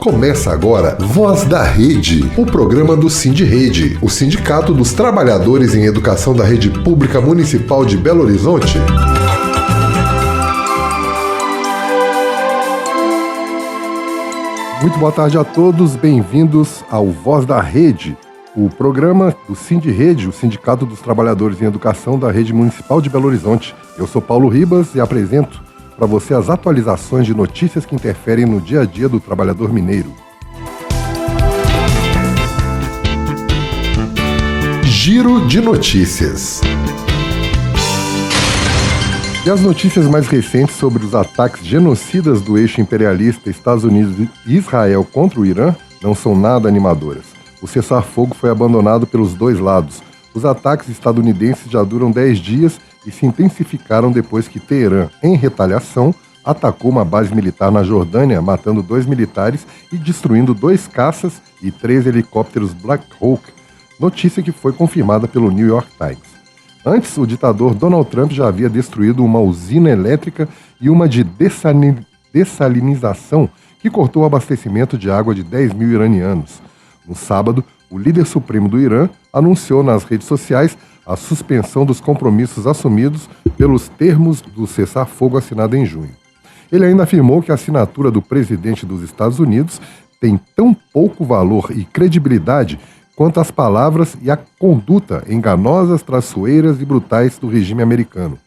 Começa agora Voz da Rede, o programa do Sindirede, o Sindicato dos Trabalhadores em Educação da Rede Pública Municipal de Belo Horizonte. Muito boa tarde a todos, bem-vindos ao Voz da Rede, o programa do Sindirede, o Sindicato dos Trabalhadores em Educação da Rede Municipal de Belo Horizonte. Eu sou Paulo Ribas e apresento para você as atualizações de notícias que interferem no dia a dia do trabalhador mineiro. Giro de notícias. E as notícias mais recentes sobre os ataques genocidas do eixo imperialista Estados Unidos e Israel contra o Irã não são nada animadoras. O cessar-fogo foi abandonado pelos dois lados. Os ataques estadunidenses já duram 10 dias e se intensificaram depois que Teherã, em retaliação, atacou uma base militar na Jordânia, matando 2 militares e destruindo 2 caças e 3 helicópteros Black Hawk, notícia que foi confirmada pelo New York Times. Antes, o ditador Donald Trump já havia destruído uma usina elétrica e uma de dessalinização que cortou o abastecimento de água de 10 mil iranianos. No sábado, o líder supremo do Irã anunciou nas redes sociais a suspensão dos compromissos assumidos pelos termos do cessar-fogo assinado em junho. Ele ainda afirmou que a assinatura do presidente dos Estados Unidos tem tão pouco valor e credibilidade quanto as palavras e a conduta enganosas, traiçoeiras e brutais do regime americano.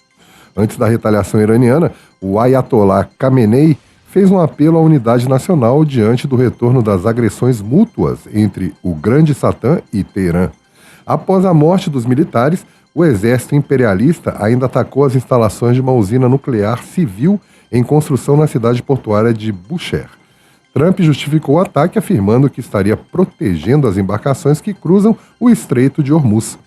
Antes da retaliação iraniana, o Ayatollah Khamenei fez um apelo à unidade nacional diante do retorno das agressões mútuas entre o Grande Satã e Teherã. Após a morte dos militares, o exército imperialista ainda atacou as instalações de uma usina nuclear civil em construção na cidade portuária de Bushehr. Trump justificou o ataque afirmando que estaria protegendo as embarcações que cruzam o Estreito de Hormuz.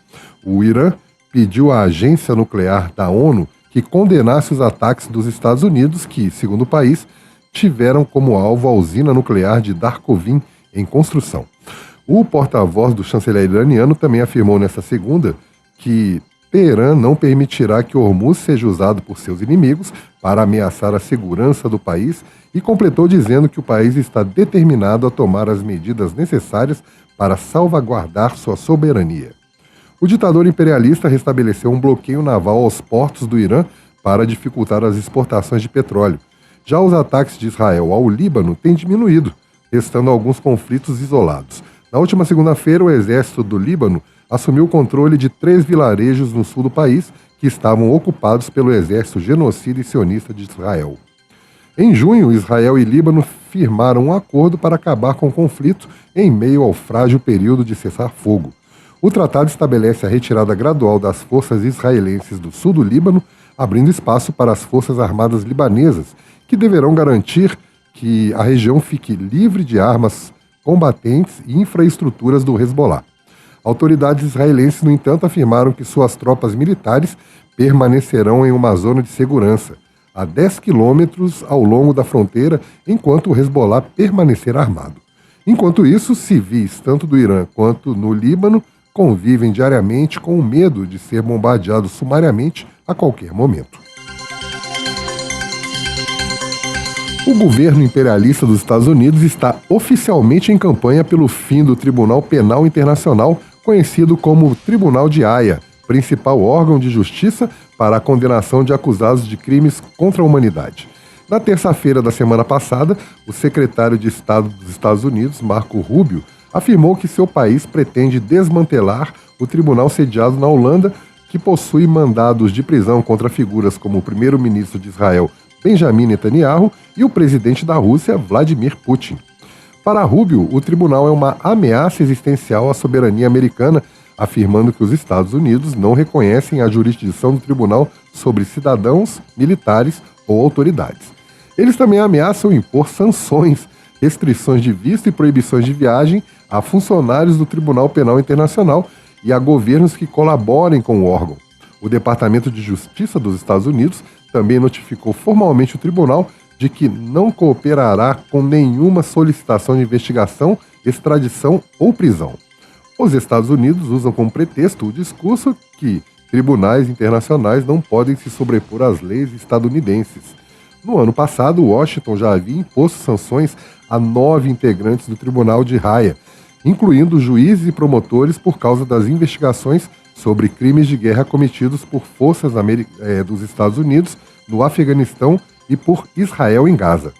O Irã pediu à agência nuclear da ONU que condenasse os ataques dos Estados Unidos que, segundo o país, tiveram como alvo a usina nuclear de Darkovin em construção. O porta-voz do chanceler iraniano também afirmou nesta segunda que Teherã não permitirá que Hormuz seja usado por seus inimigos para ameaçar a segurança do país e completou dizendo que o país está determinado a tomar as medidas necessárias para salvaguardar sua soberania. O ditador imperialista restabeleceu um bloqueio naval aos portos do Irã para dificultar as exportações de petróleo. Já os ataques de Israel ao Líbano têm diminuído, restando alguns conflitos isolados. Na última segunda-feira, o exército do Líbano assumiu o controle de 3 vilarejos no sul do país que estavam ocupados pelo exército genocida e sionista de Israel. Em junho, Israel e Líbano firmaram um acordo para acabar com o conflito em meio ao frágil período de cessar-fogo. O tratado estabelece a retirada gradual das forças israelenses do sul do Líbano, abrindo espaço para as forças armadas libanesas, que deverão garantir que a região fique livre de armas combatentes e infraestruturas do Hezbollah. Autoridades israelenses, no entanto, afirmaram que suas tropas militares permanecerão em uma zona de segurança, a 10 quilômetros ao longo da fronteira, enquanto o Hezbollah permanecer armado. Enquanto isso, civis, tanto do Irã quanto no Líbano, convivem diariamente com o medo de ser bombardeados sumariamente a qualquer momento. O governo imperialista dos Estados Unidos está oficialmente em campanha pelo fim do Tribunal Penal Internacional, conhecido como Tribunal de Haia, principal órgão de justiça para a condenação de acusados de crimes contra a humanidade. Na terça-feira da semana passada, o secretário de Estado dos Estados Unidos, Marco Rubio, afirmou que seu país pretende desmantelar o tribunal sediado na Holanda, que possui mandados de prisão contra figuras como o primeiro-ministro de Israel, Benjamin Netanyahu, e o presidente da Rússia, Vladimir Putin. Para Rubio, o tribunal é uma ameaça existencial à soberania americana, afirmando que os Estados Unidos não reconhecem a jurisdição do tribunal sobre cidadãos, militares ou autoridades. Eles também ameaçam impor sanções, restrições de visto e proibições de viagem a funcionários do Tribunal Penal Internacional e a governos que colaborem com o órgão. O Departamento de Justiça dos Estados Unidos também notificou formalmente o tribunal de que não cooperará com nenhuma solicitação de investigação, extradição ou prisão. Os Estados Unidos usam como pretexto o discurso que tribunais internacionais não podem se sobrepor às leis estadunidenses. No ano passado, Washington já havia imposto sanções a 9 integrantes do Tribunal de Haia, incluindo juízes e promotores por causa das investigações sobre crimes de guerra cometidos por forças dos Estados Unidos no Afeganistão e por Israel em Gaza.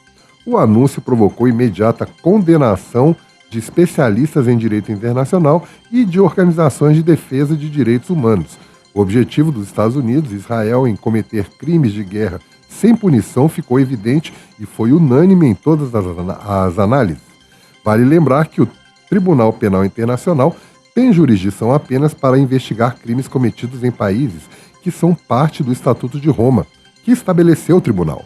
O anúncio provocou imediata condenação de especialistas em direito internacional e de organizações de defesa de direitos humanos. O objetivo dos Estados Unidos e Israel em cometer crimes de guerra sem punição ficou evidente e foi unânime em todas as análises. Vale lembrar que o Tribunal Penal Internacional tem jurisdição apenas para investigar crimes cometidos em países que são parte do Estatuto de Roma, que estabeleceu o tribunal.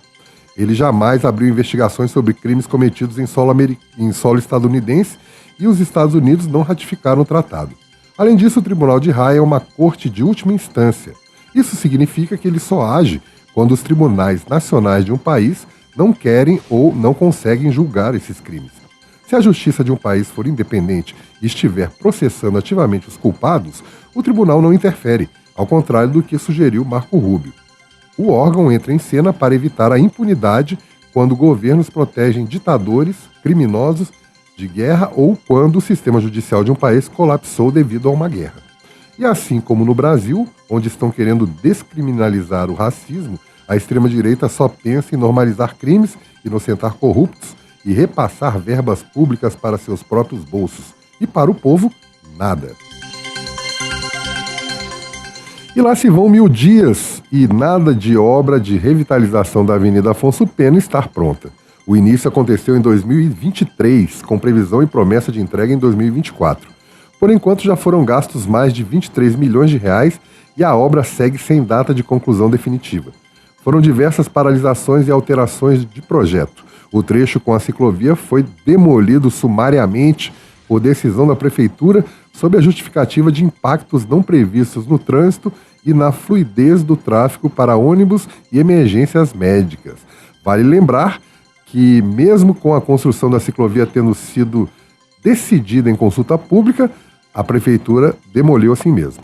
Ele jamais abriu investigações sobre crimes cometidos em solo estadunidense e os Estados Unidos não ratificaram o tratado. Além disso, o Tribunal de Haia é uma corte de última instância. Isso significa que ele só age quando os tribunais nacionais de um país não querem ou não conseguem julgar esses crimes. Se a justiça de um país for independente e estiver processando ativamente os culpados, o tribunal não interfere, ao contrário do que sugeriu Marco Rubio. O órgão entra em cena para evitar a impunidade quando governos protegem ditadores, criminosos de guerra ou quando o sistema judicial de um país colapsou devido a uma guerra. E assim como no Brasil, onde estão querendo descriminalizar o racismo, a extrema-direita só pensa em normalizar crimes, inocentar corruptos e repassar verbas públicas para seus próprios bolsos. E para o povo, nada. E lá se vão 1000 dias e nada de obra de revitalização da Avenida Afonso Pena estar pronta. O início aconteceu em 2023, com previsão e promessa de entrega em 2024. Por enquanto já foram gastos mais de 23 milhões de reais e a obra segue sem data de conclusão definitiva. Foram diversas paralisações e alterações de projeto. O trecho com a ciclovia foi demolido sumariamente por decisão da Prefeitura sob a justificativa de impactos não previstos no trânsito e na fluidez do tráfego para ônibus e emergências médicas. Vale lembrar que, mesmo com a construção da ciclovia tendo sido decidida em consulta pública, a Prefeitura demoliu assim mesmo.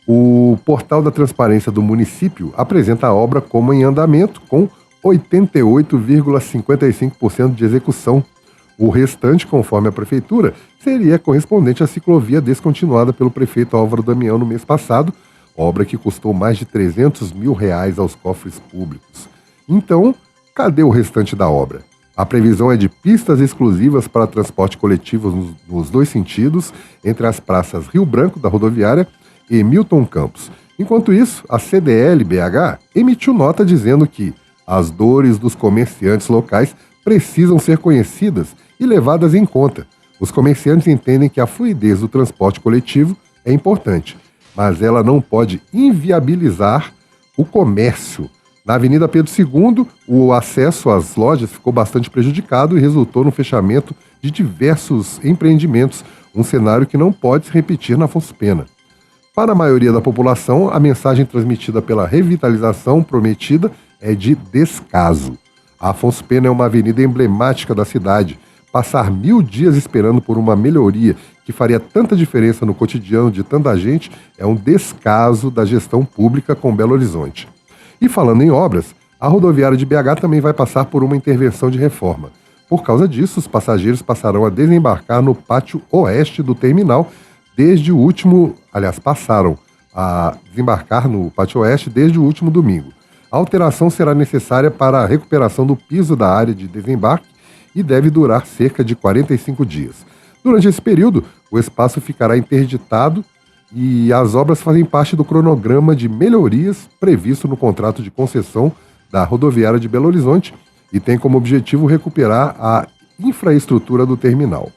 O portal da transparência do município apresenta a obra como em andamento, com 88,55% de execução. O restante, conforme a Prefeitura, seria correspondente à ciclovia descontinuada pelo prefeito Álvaro Damião no mês passado, obra que custou mais de 300 mil reais aos cofres públicos. Então, cadê o restante da obra? A previsão é de pistas exclusivas para transporte coletivo nos dois sentidos, entre as praças Rio Branco, da rodoviária, e Milton Campos. Enquanto isso, a CDL-BH emitiu nota dizendo que as dores dos comerciantes locais precisam ser conhecidas e levadas em conta. Os comerciantes entendem que a fluidez do transporte coletivo é importante, mas ela não pode inviabilizar o comércio. Na Avenida Pedro II, o acesso às lojas ficou bastante prejudicado e resultou no fechamento de diversos empreendimentos, um cenário que não pode se repetir na Afonso Pena. Para a maioria da população, a mensagem transmitida pela revitalização prometida é de descaso. A Afonso Pena é uma avenida emblemática da cidade. Passar 1000 dias esperando por uma melhoria que faria tanta diferença no cotidiano de tanta gente é um descaso da gestão pública com Belo Horizonte. E falando em obras, a rodoviária de BH também vai passar por uma intervenção de reforma. Por causa disso, os passageiros passarão a desembarcar no pátio oeste do terminal passaram a desembarcar no pátio oeste desde o último domingo. A alteração será necessária para a recuperação do piso da área de desembarque e deve durar cerca de 45 dias. Durante esse período, o espaço ficará interditado e as obras fazem parte do cronograma de melhorias previsto no contrato de concessão da rodoviária de Belo Horizonte e tem como objetivo recuperar a infraestrutura do terminal.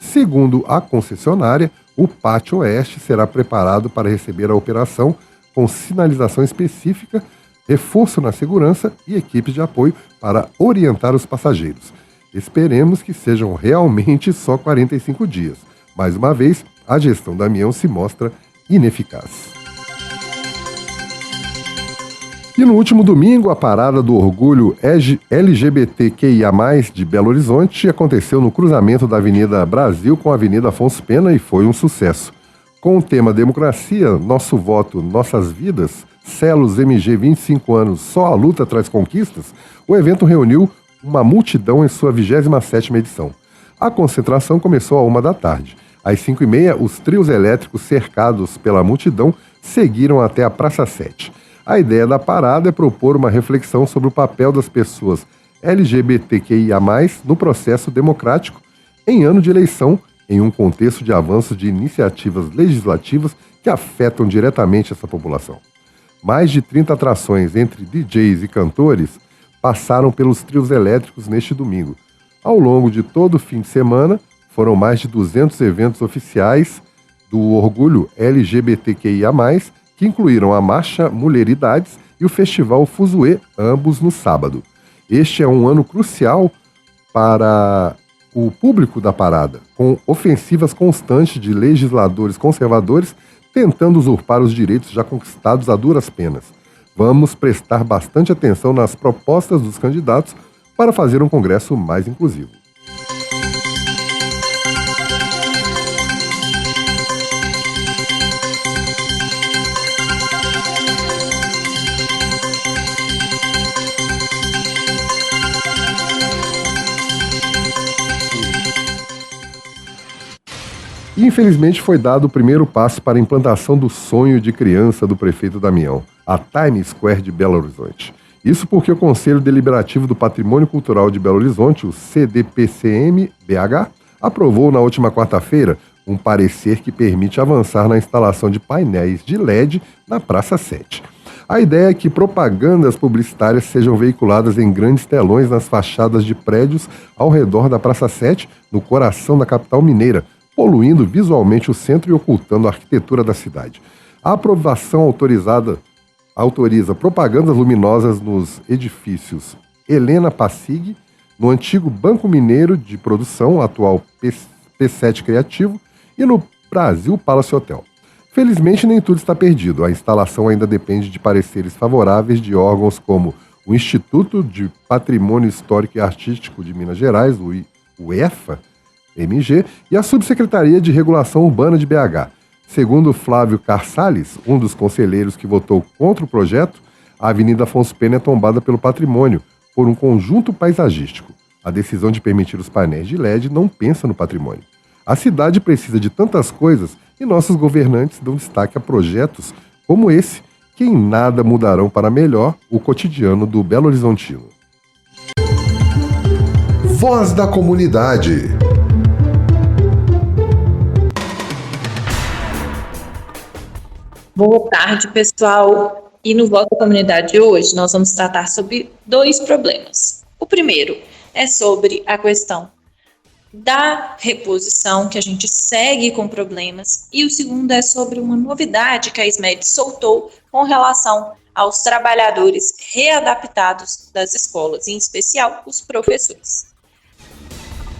Segundo a concessionária, o pátio oeste será preparado para receber a operação com sinalização específica, reforço na segurança e equipes de apoio para orientar os passageiros. Esperemos que sejam realmente só 45 dias. Mais uma vez, a gestão Damião se mostra ineficaz. E no último domingo, a Parada do Orgulho LGBTQIA+, de Belo Horizonte aconteceu no cruzamento da Avenida Brasil com a Avenida Afonso Pena e foi um sucesso. Com o tema Democracia, Nosso Voto, Nossas Vidas, Celos MG 25 anos, só a luta traz conquistas, o evento reuniu uma multidão em sua 27ª edição. A concentração começou à 1 da tarde. Às 5h30, os trios elétricos cercados pela multidão seguiram até a Praça 7. A ideia da parada é propor uma reflexão sobre o papel das pessoas LGBTQIA+, no processo democrático em ano de eleição, em um contexto de avanço de iniciativas legislativas que afetam diretamente essa população. Mais de 30 atrações entre DJs e cantores passaram pelos trios elétricos neste domingo. Ao longo de todo o fim de semana, foram mais de 200 eventos oficiais do orgulho LGBTQIA+, que incluíram a Marcha Mulheridades e o Festival Fuzue, ambos no sábado. Este é um ano crucial para o público da parada, com ofensivas constantes de legisladores conservadores tentando usurpar os direitos já conquistados a duras penas. Vamos prestar bastante atenção nas propostas dos candidatos para fazer um Congresso mais inclusivo. Infelizmente foi dado o primeiro passo para a implantação do sonho de criança do prefeito Damião, a Times Square de Belo Horizonte. Isso porque o Conselho Deliberativo do Patrimônio Cultural de Belo Horizonte, o CDPCM-BH, aprovou na última quarta-feira um parecer que permite avançar na instalação de painéis de LED na Praça 7. A ideia é que propagandas publicitárias sejam veiculadas em grandes telões nas fachadas de prédios ao redor da Praça 7, no coração da capital mineira, poluindo visualmente o centro e ocultando a arquitetura da cidade. A aprovação autoriza propagandas luminosas nos edifícios Helena Passig, no antigo Banco Mineiro de Produção, atual P7 Criativo, e no Brasil Palace Hotel. Felizmente, nem tudo está perdido. A instalação ainda depende de pareceres favoráveis de órgãos como o Instituto de Patrimônio Histórico e Artístico de Minas Gerais, o IEFA, MG, e a Subsecretaria de Regulação Urbana de BH. Segundo Flávio Carsales, um dos conselheiros que votou contra o projeto, a Avenida Afonso Pena é tombada pelo patrimônio por um conjunto paisagístico. A decisão de permitir os painéis de LED não pensa no patrimônio. A cidade precisa de tantas coisas e nossos governantes dão destaque a projetos como esse, que em nada mudarão para melhor o cotidiano do Belo Horizontino. Voz da Comunidade. Boa tarde, pessoal. E no Voz da Comunidade de hoje, nós vamos tratar sobre dois problemas. O primeiro é sobre a questão da reposição, que a gente segue com problemas, e o segundo é sobre uma novidade que a SMED soltou com relação aos trabalhadores readaptados das escolas, em especial os professores.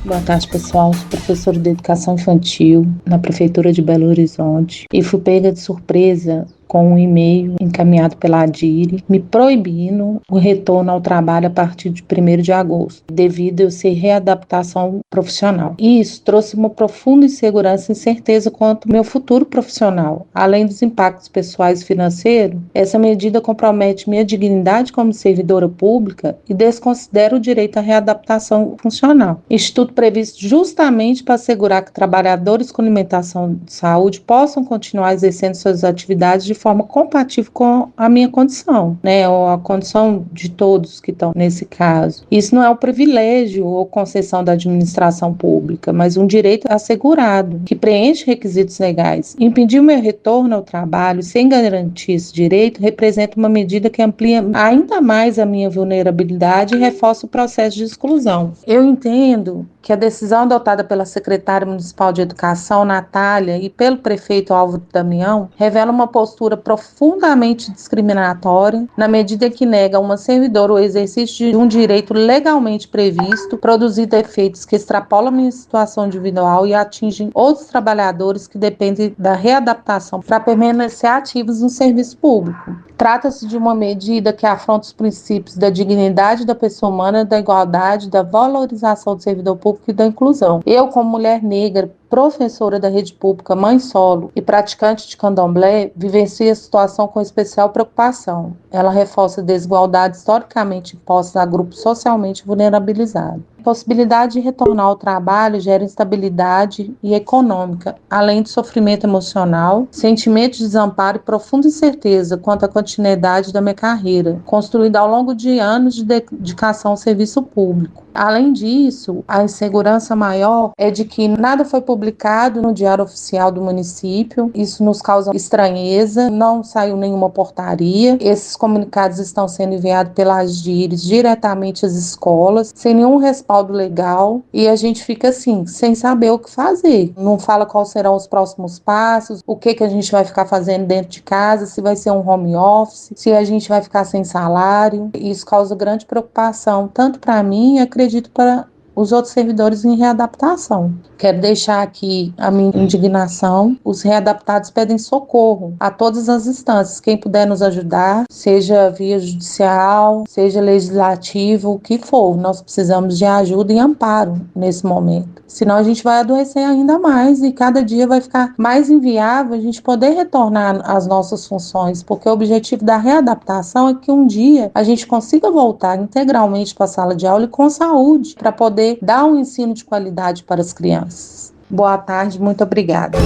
Boa tarde, pessoal. Sou professora de Educação Infantil na Prefeitura de Belo Horizonte e fui pega de surpresa com um e-mail encaminhado pela ADIRE, me proibindo o retorno ao trabalho a partir de 1º de agosto, devido a eu ser readaptação profissional. Isso trouxe uma profunda insegurança e incerteza quanto ao meu futuro profissional. Além dos impactos pessoais e financeiros, essa medida compromete minha dignidade como servidora pública e desconsidera o direito à readaptação funcional. Instituto previsto justamente para assegurar que trabalhadores com limitação de saúde possam continuar exercendo suas atividades de forma compatível com a minha condição, né, ou a condição de todos que estão nesse caso. Isso não é um privilégio ou concessão da administração pública, mas um direito assegurado, que preenche requisitos legais. Impedir o meu retorno ao trabalho sem garantir esse direito representa uma medida que amplia ainda mais a minha vulnerabilidade e reforça o processo de exclusão. Eu entendo que a decisão adotada pela secretária municipal de Educação, Natália, e pelo prefeito Álvaro Damião, revela uma postura profundamente discriminatória, na medida que nega a uma servidora o exercício de um direito legalmente previsto, produzindo efeitos que extrapolam a minha situação individual e atingem outros trabalhadores que dependem da readaptação para permanecer ativos no serviço público. Trata-se de uma medida que afronta os princípios da dignidade da pessoa humana, da igualdade, da valorização do servidor público e da inclusão. Eu, como mulher negra, professora da rede pública mãe solo e praticante de candomblé, vivencia a situação com especial preocupação. Ela reforça a desigualdade historicamente imposta a grupos socialmente vulnerabilizados. A possibilidade de retornar ao trabalho gera instabilidade e econômica, além de sofrimento emocional, sentimento de desamparo e profunda incerteza quanto à continuidade da minha carreira, construída ao longo de anos de dedicação ao serviço público. Além disso, a insegurança maior é de que nada foi publicado no Diário Oficial do município. Isso nos causa estranheza, não saiu nenhuma portaria. Esses comunicados estão sendo enviados pelas DIRES diretamente às escolas, sem nenhum respaldo legal, e a gente fica assim, sem saber o que fazer. Não fala quais serão os próximos passos, o que a gente vai ficar fazendo dentro de casa, se vai ser um home office, se a gente vai ficar sem salário. Isso causa grande preocupação, tanto para mim, acredito para os outros servidores em readaptação. Quero deixar aqui a minha indignação. Os readaptados pedem socorro a todas as instâncias. Quem puder nos ajudar, seja via judicial, seja legislativo, o que for. Nós precisamos de ajuda e amparo nesse momento. Senão a gente vai adoecer ainda mais e cada dia vai ficar mais inviável a gente poder retornar às nossas funções, porque o objetivo da readaptação é que um dia a gente consiga voltar integralmente para a sala de aula e com saúde, para poder dar um ensino de qualidade para as crianças. Boa tarde, muito obrigada.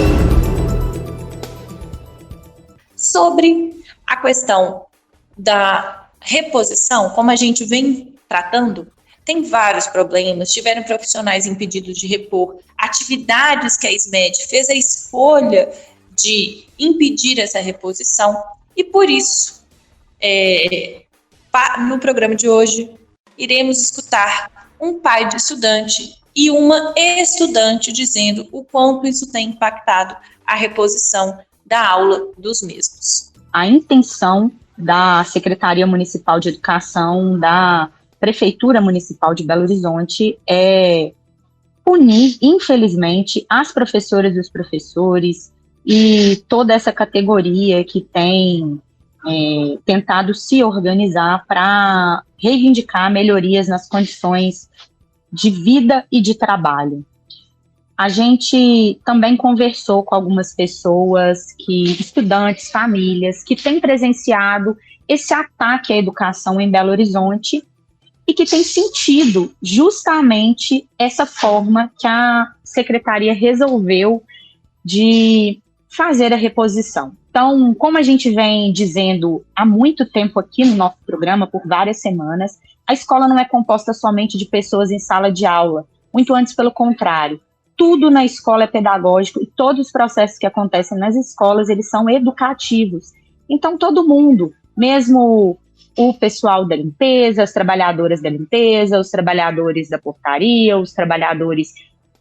Sobre a questão da reposição, como a gente vem tratando, tem vários problemas, tiveram profissionais impedidos de repor atividades que a SMED fez a escolha de impedir essa reposição, e por isso, no programa de hoje, iremos escutar um pai de estudante e uma estudante dizendo o quanto isso tem impactado a reposição da aula dos mesmos. A intenção da Secretaria Municipal de Educação, da Prefeitura Municipal de Belo Horizonte é punir, infelizmente, as professoras e os professores e toda essa categoria que tem tentado se organizar para reivindicar melhorias nas condições de vida e de trabalho. A gente também conversou com algumas pessoas, estudantes, famílias, que têm presenciado esse ataque à educação em Belo Horizonte e que têm sentido justamente essa forma que a Secretaria resolveu de fazer a reposição. Então, como a gente vem dizendo há muito tempo aqui no nosso programa, por várias semanas, a escola não é composta somente de pessoas em sala de aula, muito antes pelo contrário. Tudo na escola é pedagógico e todos os processos que acontecem nas escolas, eles são educativos. Então, todo mundo, mesmo o pessoal da limpeza, as trabalhadoras da limpeza, os trabalhadores da portaria, os trabalhadores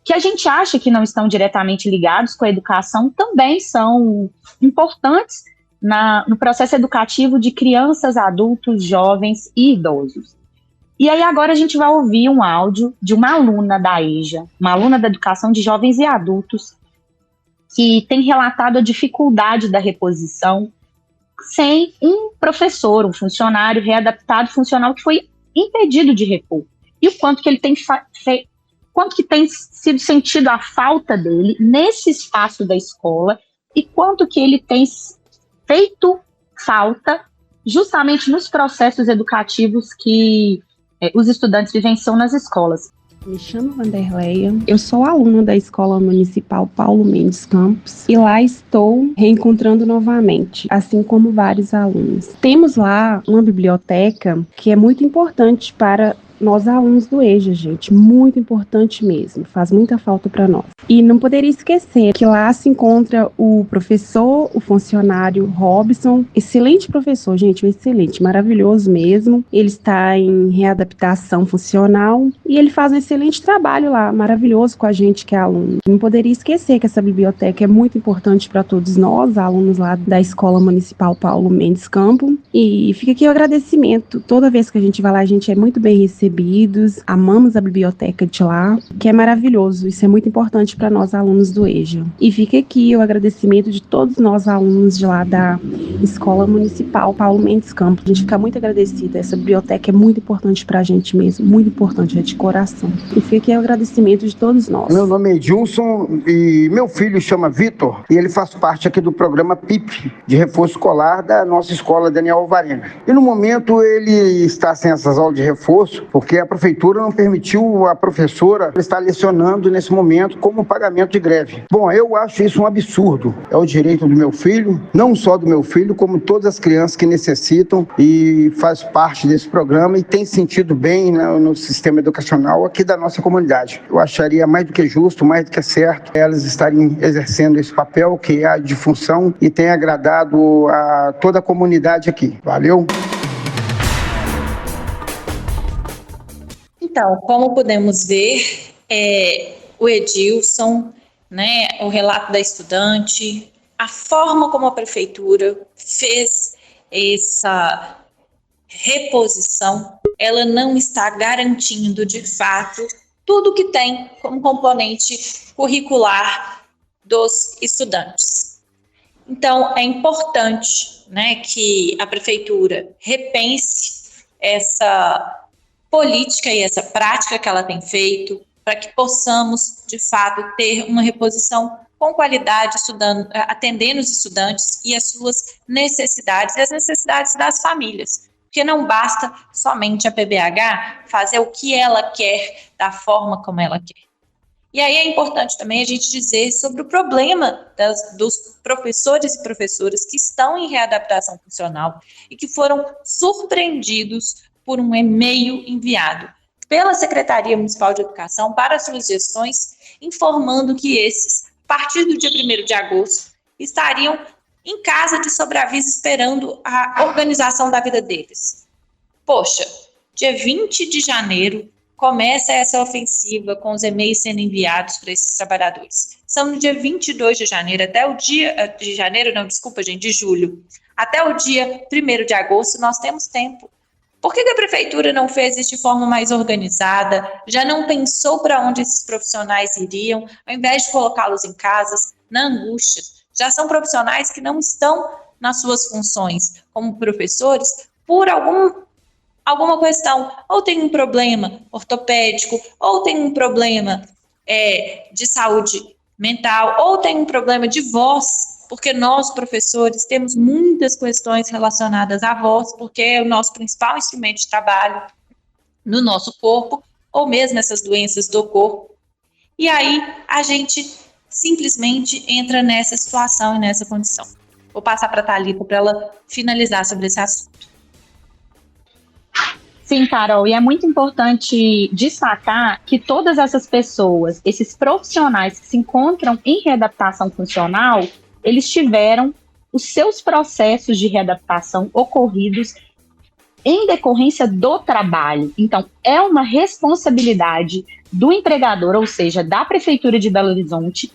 que a gente acha que não estão diretamente ligados com a educação, também são importantes no processo educativo de crianças, adultos, jovens e idosos. E aí agora a gente vai ouvir um áudio de uma aluna da EJA, uma aluna da Educação de Jovens e Adultos, que tem relatado a dificuldade da reposição sem um professor, um funcionário readaptado funcional que foi impedido de repor. E o quanto que ele tem quanto que tem sido sentido a falta dele nesse espaço da escola e quanto que ele tem feito falta justamente nos processos educativos que os estudantes vivenciam nas escolas. Me chamo Vanderleia, eu sou aluna da Escola Municipal Paulo Mendes Campos e lá estou reencontrando novamente, assim como vários alunos. Temos lá uma biblioteca que é muito importante para nós alunos do EJA, gente, muito importante mesmo, faz muita falta para nós. E não poderia esquecer que lá se encontra o professor, o funcionário Robson, excelente professor, gente, excelente, maravilhoso mesmo. Ele está em readaptação funcional e ele faz um excelente trabalho lá, maravilhoso com a gente que é aluno. Não poderia esquecer que essa biblioteca é muito importante para todos nós, alunos lá da Escola Municipal Paulo Mendes Campos. E fica aqui o agradecimento, toda vez que a gente vai lá, a gente é muito bem recebido. recebidos, amamos a biblioteca de lá, que é maravilhoso, isso é muito importante para nós alunos do EJA. E fica aqui o agradecimento de todos nós alunos de lá da Escola Municipal Paulo Mendes Campos. A gente fica muito agradecida, essa biblioteca é muito importante para a gente mesmo, muito importante, é de coração. E fica aqui o agradecimento de todos nós. Meu nome é Edilson e meu filho chama Vitor e ele faz parte aqui do programa PIP, de reforço escolar da nossa escola Daniel Alvarenga. E no momento ele está sem essas aulas de reforço porque a prefeitura não permitiu a professora estar lecionando nesse momento como pagamento de greve. Bom, eu acho isso um absurdo. É o direito do meu filho, não só do meu filho, como todas as crianças que necessitam e faz parte desse programa e tem sentido bem, né, no sistema educacional aqui da nossa comunidade. Eu acharia mais do que justo, mais do que certo, elas estarem exercendo esse papel que é de função e tem agradado a toda a comunidade aqui. Valeu! Então, como podemos ver, o Edilson, né, o relato da estudante, a forma como a prefeitura fez essa reposição, ela não está garantindo, de fato, tudo que tem como componente curricular dos estudantes. Então, é importante, né, que a prefeitura repense essa política e essa prática que ela tem feito para que possamos, de fato, ter uma reposição com qualidade, atendendo os estudantes e as suas necessidades e as necessidades das famílias. Porque não basta somente a PBH fazer o que ela quer, da forma como ela quer. E aí é importante também a gente dizer sobre o problema dos professores e professoras que estão em readaptação funcional e que foram surpreendidos por um e-mail enviado pela Secretaria Municipal de Educação para suas gestões, informando que esses, a partir do dia 1º de agosto, estariam em casa de sobreaviso esperando a organização da vida deles. Poxa, dia 20 de janeiro começa essa ofensiva com os e-mails sendo enviados para esses trabalhadores. São no dia 22 de janeiro, até o dia de janeiro, não, desculpa, gente, de julho. Até o dia 1º de agosto nós temos tempo. Por que a prefeitura não fez isso de forma mais organizada? Já não pensou para onde esses profissionais iriam, ao invés de colocá-los em casas, na angústia? Já são profissionais que não estão nas suas funções como professores por alguma questão, ou tem um problema ortopédico, ou tem um problema de saúde mental, ou tem um problema de voz, porque nós, professores, temos muitas questões relacionadas à voz, porque é o nosso principal instrumento de trabalho no nosso corpo, ou mesmo essas doenças do corpo. E aí, a gente simplesmente entra nessa situação e nessa condição. Vou passar para a Thalita para ela finalizar sobre esse assunto. Sim, Carol, e é muito importante destacar que todas essas pessoas, esses profissionais que se encontram em readaptação funcional, eles tiveram os seus processos de readaptação ocorridos em decorrência do trabalho. Então, é uma responsabilidade do empregador, ou seja, da Prefeitura de Belo Horizonte,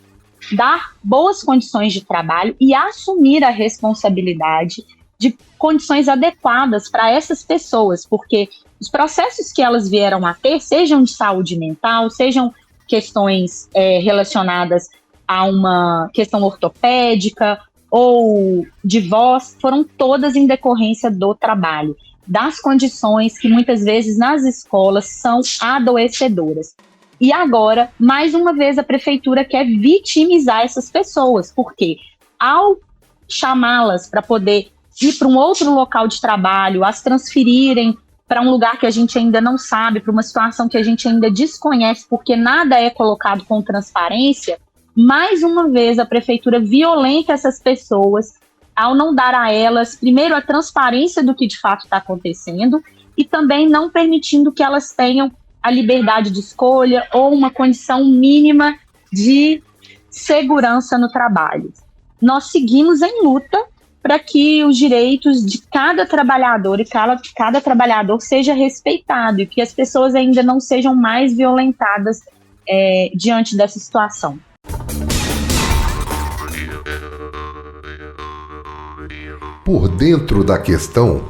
dar boas condições de trabalho e assumir a responsabilidade de condições adequadas para essas pessoas, porque os processos que elas vieram a ter, sejam de saúde mental, sejam questões relacionadas a uma questão ortopédica ou de voz, foram todas em decorrência do trabalho, das condições que muitas vezes nas escolas são adoecedoras. E agora, mais uma vez, a prefeitura quer vitimizar essas pessoas, porque ao chamá-las para poder ir para um outro local de trabalho, as transferirem para um lugar que a gente ainda não sabe, para uma situação que a gente ainda desconhece, porque nada é colocado com transparência, mais uma vez a prefeitura violenta essas pessoas ao não dar a elas, primeiro, a transparência do que de fato está acontecendo e também não permitindo que elas tenham a liberdade de escolha ou uma condição mínima de segurança no trabalho. Nós seguimos em luta para que os direitos de cada trabalhador e cada trabalhador seja respeitado e que as pessoas ainda não sejam mais violentadas diante dessa situação. Por dentro da questão.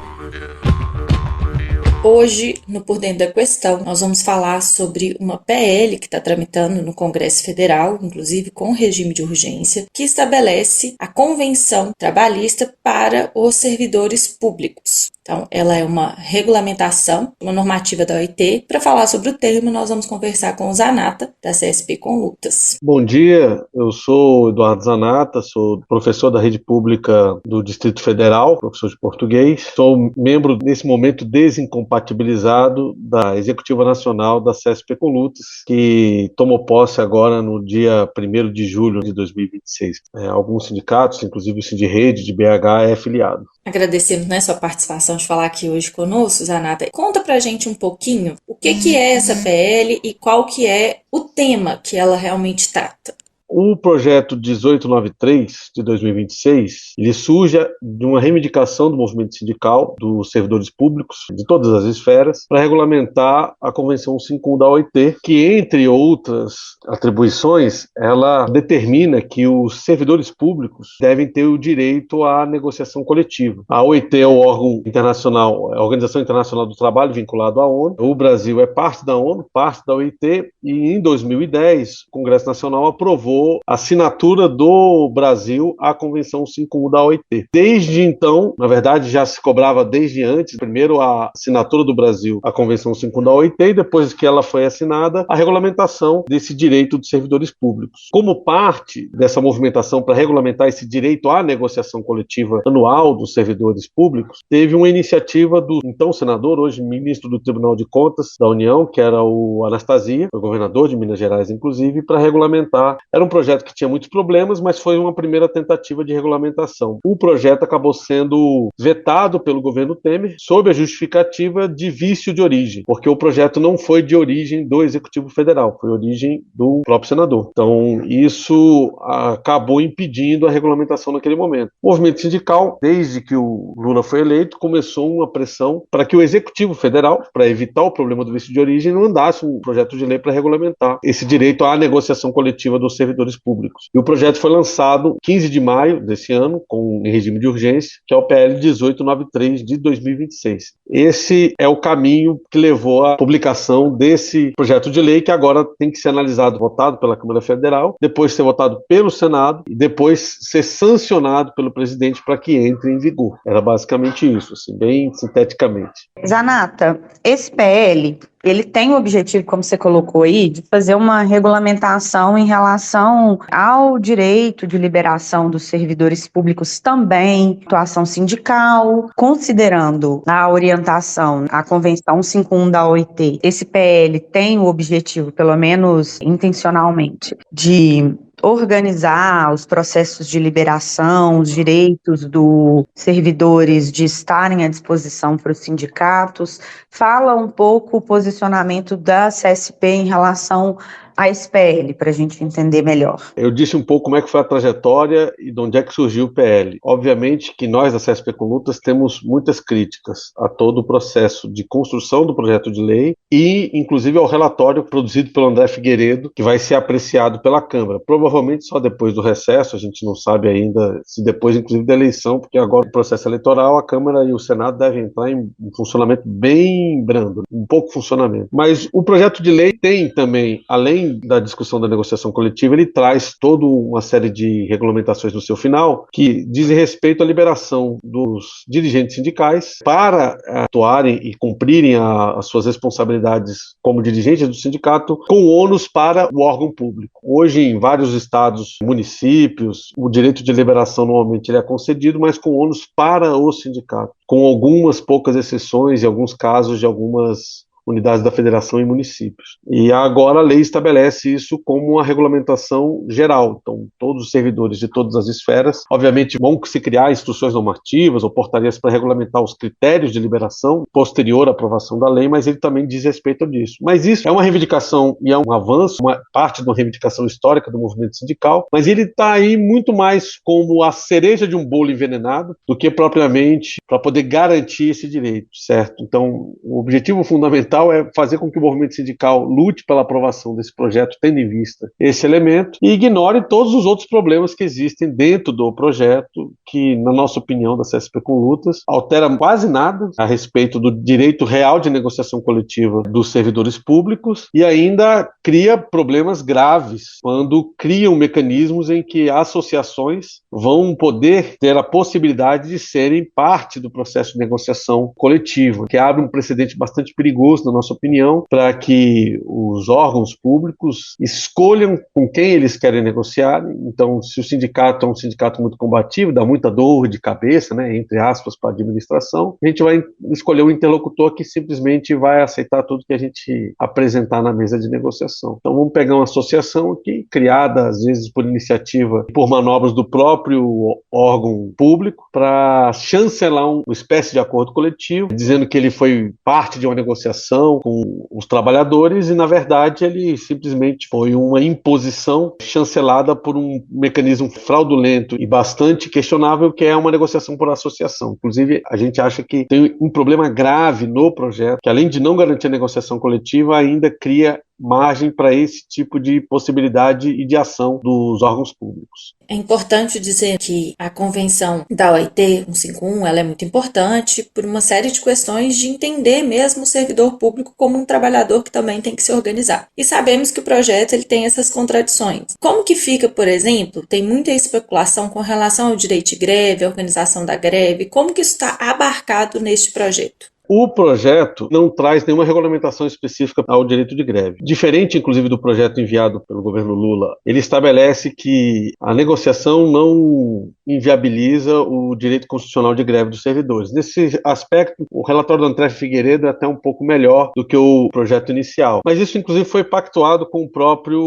Hoje, no Por Dentro da Questão, nós vamos falar sobre uma PL que está tramitando no Congresso Federal, inclusive com regime de urgência, que estabelece a Convenção Trabalhista para os servidores públicos. Então, ela é uma regulamentação, uma normativa da OIT. Para falar sobre o termo, nós vamos conversar com o Zanata, da CSP com Lutas. Bom dia, eu sou Eduardo Zanata, sou professor da rede pública do Distrito Federal, professor de português. Sou membro, nesse momento, desincompatibilizado da Executiva Nacional da CSP com Lutas, que tomou posse agora no dia 1º de julho de 2026. Alguns sindicatos, inclusive o Sindirrede de BH, é afiliado. Agradecendo, sua participação de falar aqui hoje conosco, Zanata. Conta pra gente um pouquinho o que é essa PL e qual que é o tema que ela realmente trata. O projeto 1893 de 2026, ele surge de uma reivindicação do movimento sindical, dos servidores públicos, de todas as esferas, para regulamentar a Convenção 51 da OIT, que, entre outras atribuições, ela determina que os servidores públicos devem ter o direito à negociação coletiva. A OIT é o órgão internacional, a Organização Internacional do Trabalho, vinculado à ONU. O Brasil é parte da ONU, parte da OIT, e em 2010, o Congresso Nacional aprovou a assinatura do Brasil à Convenção 51 da OIT. Desde então, na verdade, já se cobrava desde antes, primeiro a assinatura do Brasil à Convenção 51 da OIT e depois que ela foi assinada, a regulamentação desse direito dos servidores públicos. Como parte dessa movimentação para regulamentar esse direito à negociação coletiva anual dos servidores públicos, teve uma iniciativa do então senador, hoje ministro do Tribunal de Contas da União, que era o Anastasia, o governador de Minas Gerais, inclusive, para regulamentar. Era um projeto que tinha muitos problemas, mas foi uma primeira tentativa de regulamentação. O projeto acabou sendo vetado pelo governo Temer sob a justificativa de vício de origem, porque o projeto não foi de origem do Executivo Federal, foi origem do próprio senador. Então, isso acabou impedindo a regulamentação naquele momento. O movimento sindical, desde que o Lula foi eleito, começou uma pressão para que o Executivo Federal, para evitar o problema do vício de origem, não mandasse um projeto de lei para regulamentar esse direito à negociação coletiva dos servidores públicos. E o projeto foi lançado 15 de maio desse ano, em regime de urgência, que é o PL 1893 de 2026. Esse é o caminho que levou à publicação desse projeto de lei, que agora tem que ser analisado, votado pela Câmara Federal, depois ser votado pelo Senado e depois ser sancionado pelo presidente para que entre em vigor. Era basicamente isso, assim, bem sinteticamente. Zanata, esse PL, ele tem o objetivo, como você colocou aí, de fazer uma regulamentação em relação ao direito de liberação dos servidores públicos também, atuação sindical, considerando a orientação, a Convenção 51 da OIT. Esse PL tem o objetivo, pelo menos intencionalmente, de organizar os processos de liberação, os direitos dos servidores de estarem à disposição para os sindicatos. Fala um pouco o posicionamento da CSP em relação a esse PL, para a gente entender melhor. Eu disse um pouco como é que foi a trajetória e de onde é que surgiu o PL. Obviamente que nós da CSP com Lutas temos muitas críticas a todo o processo de construção do projeto de lei e, inclusive, ao relatório produzido pelo André Figueiredo, que vai ser apreciado pela Câmara. Provavelmente só depois do recesso, a gente não sabe ainda se depois, inclusive, da eleição, porque agora o processo eleitoral, a Câmara e o Senado devem entrar em funcionamento bem brando, um pouco funcionamento. Mas o projeto de lei tem também, além da discussão da negociação coletiva, ele traz toda uma série de regulamentações no seu final que dizem respeito à liberação dos dirigentes sindicais para atuarem e cumprirem as suas responsabilidades como dirigentes do sindicato com ônus para o órgão público. Hoje, em vários estados, municípios, o direito de liberação normalmente ele é concedido, mas com ônus para o sindicato, com algumas poucas exceções e alguns casos de algumas unidades da federação e municípios. E agora a lei estabelece isso como uma regulamentação geral. Então, todos os servidores de todas as esferas, obviamente, vão se criar instruções normativas ou portarias para regulamentar os critérios de liberação posterior à aprovação da lei, mas ele também diz respeito disso. Mas isso é uma reivindicação e é um avanço, uma parte de uma reivindicação histórica do movimento sindical, mas ele está aí muito mais como a cereja de um bolo envenenado do que propriamente para poder garantir esse direito, certo? Então, o objetivo fundamental fundamental é fazer com que o movimento sindical lute pela aprovação desse projeto, tendo em vista esse elemento, e ignore todos os outros problemas que existem dentro do projeto, que, na nossa opinião, da CSP com Lutas, altera quase nada a respeito do direito real de negociação coletiva dos servidores públicos e ainda cria problemas graves quando criam mecanismos em que associações vão poder ter a possibilidade de serem parte do processo de negociação coletiva, que abre um precedente bastante perigoso, na nossa opinião, para que os órgãos públicos escolham com quem eles querem negociar. Então, se o sindicato é um sindicato muito combativo, dá muita dor de cabeça, né, entre aspas, para a administração, a gente vai escolher um interlocutor que simplesmente vai aceitar tudo que a gente apresentar na mesa de negociação. Então, vamos pegar uma associação aqui, criada às vezes por iniciativa, por manobras do próprio órgão público, para chancelar uma espécie de acordo coletivo, dizendo que ele foi parte de uma negociação com os trabalhadores e, na verdade, ele simplesmente foi uma imposição chancelada por um mecanismo fraudulento e bastante questionável, que é uma negociação por associação. Inclusive, a gente acha que tem um problema grave no projeto, que além de não garantir a negociação coletiva, ainda cria margem para esse tipo de possibilidade e de ação dos órgãos públicos. É importante dizer que a convenção da OIT 151 ela é muito importante por uma série de questões de entender mesmo o servidor público como um trabalhador que também tem que se organizar. E sabemos que o projeto ele tem essas contradições. Como que fica, por exemplo, tem muita especulação com relação ao direito de greve, a organização da greve, como que isso está abarcado neste projeto? O projeto não traz nenhuma regulamentação específica ao direito de greve. Diferente, inclusive, do projeto enviado pelo governo Lula, ele estabelece que a negociação não inviabiliza o direito constitucional de greve dos servidores. Nesse aspecto, o relatório do André Figueiredo é até um pouco melhor do que o projeto inicial. Mas isso, inclusive, foi pactuado com o próprio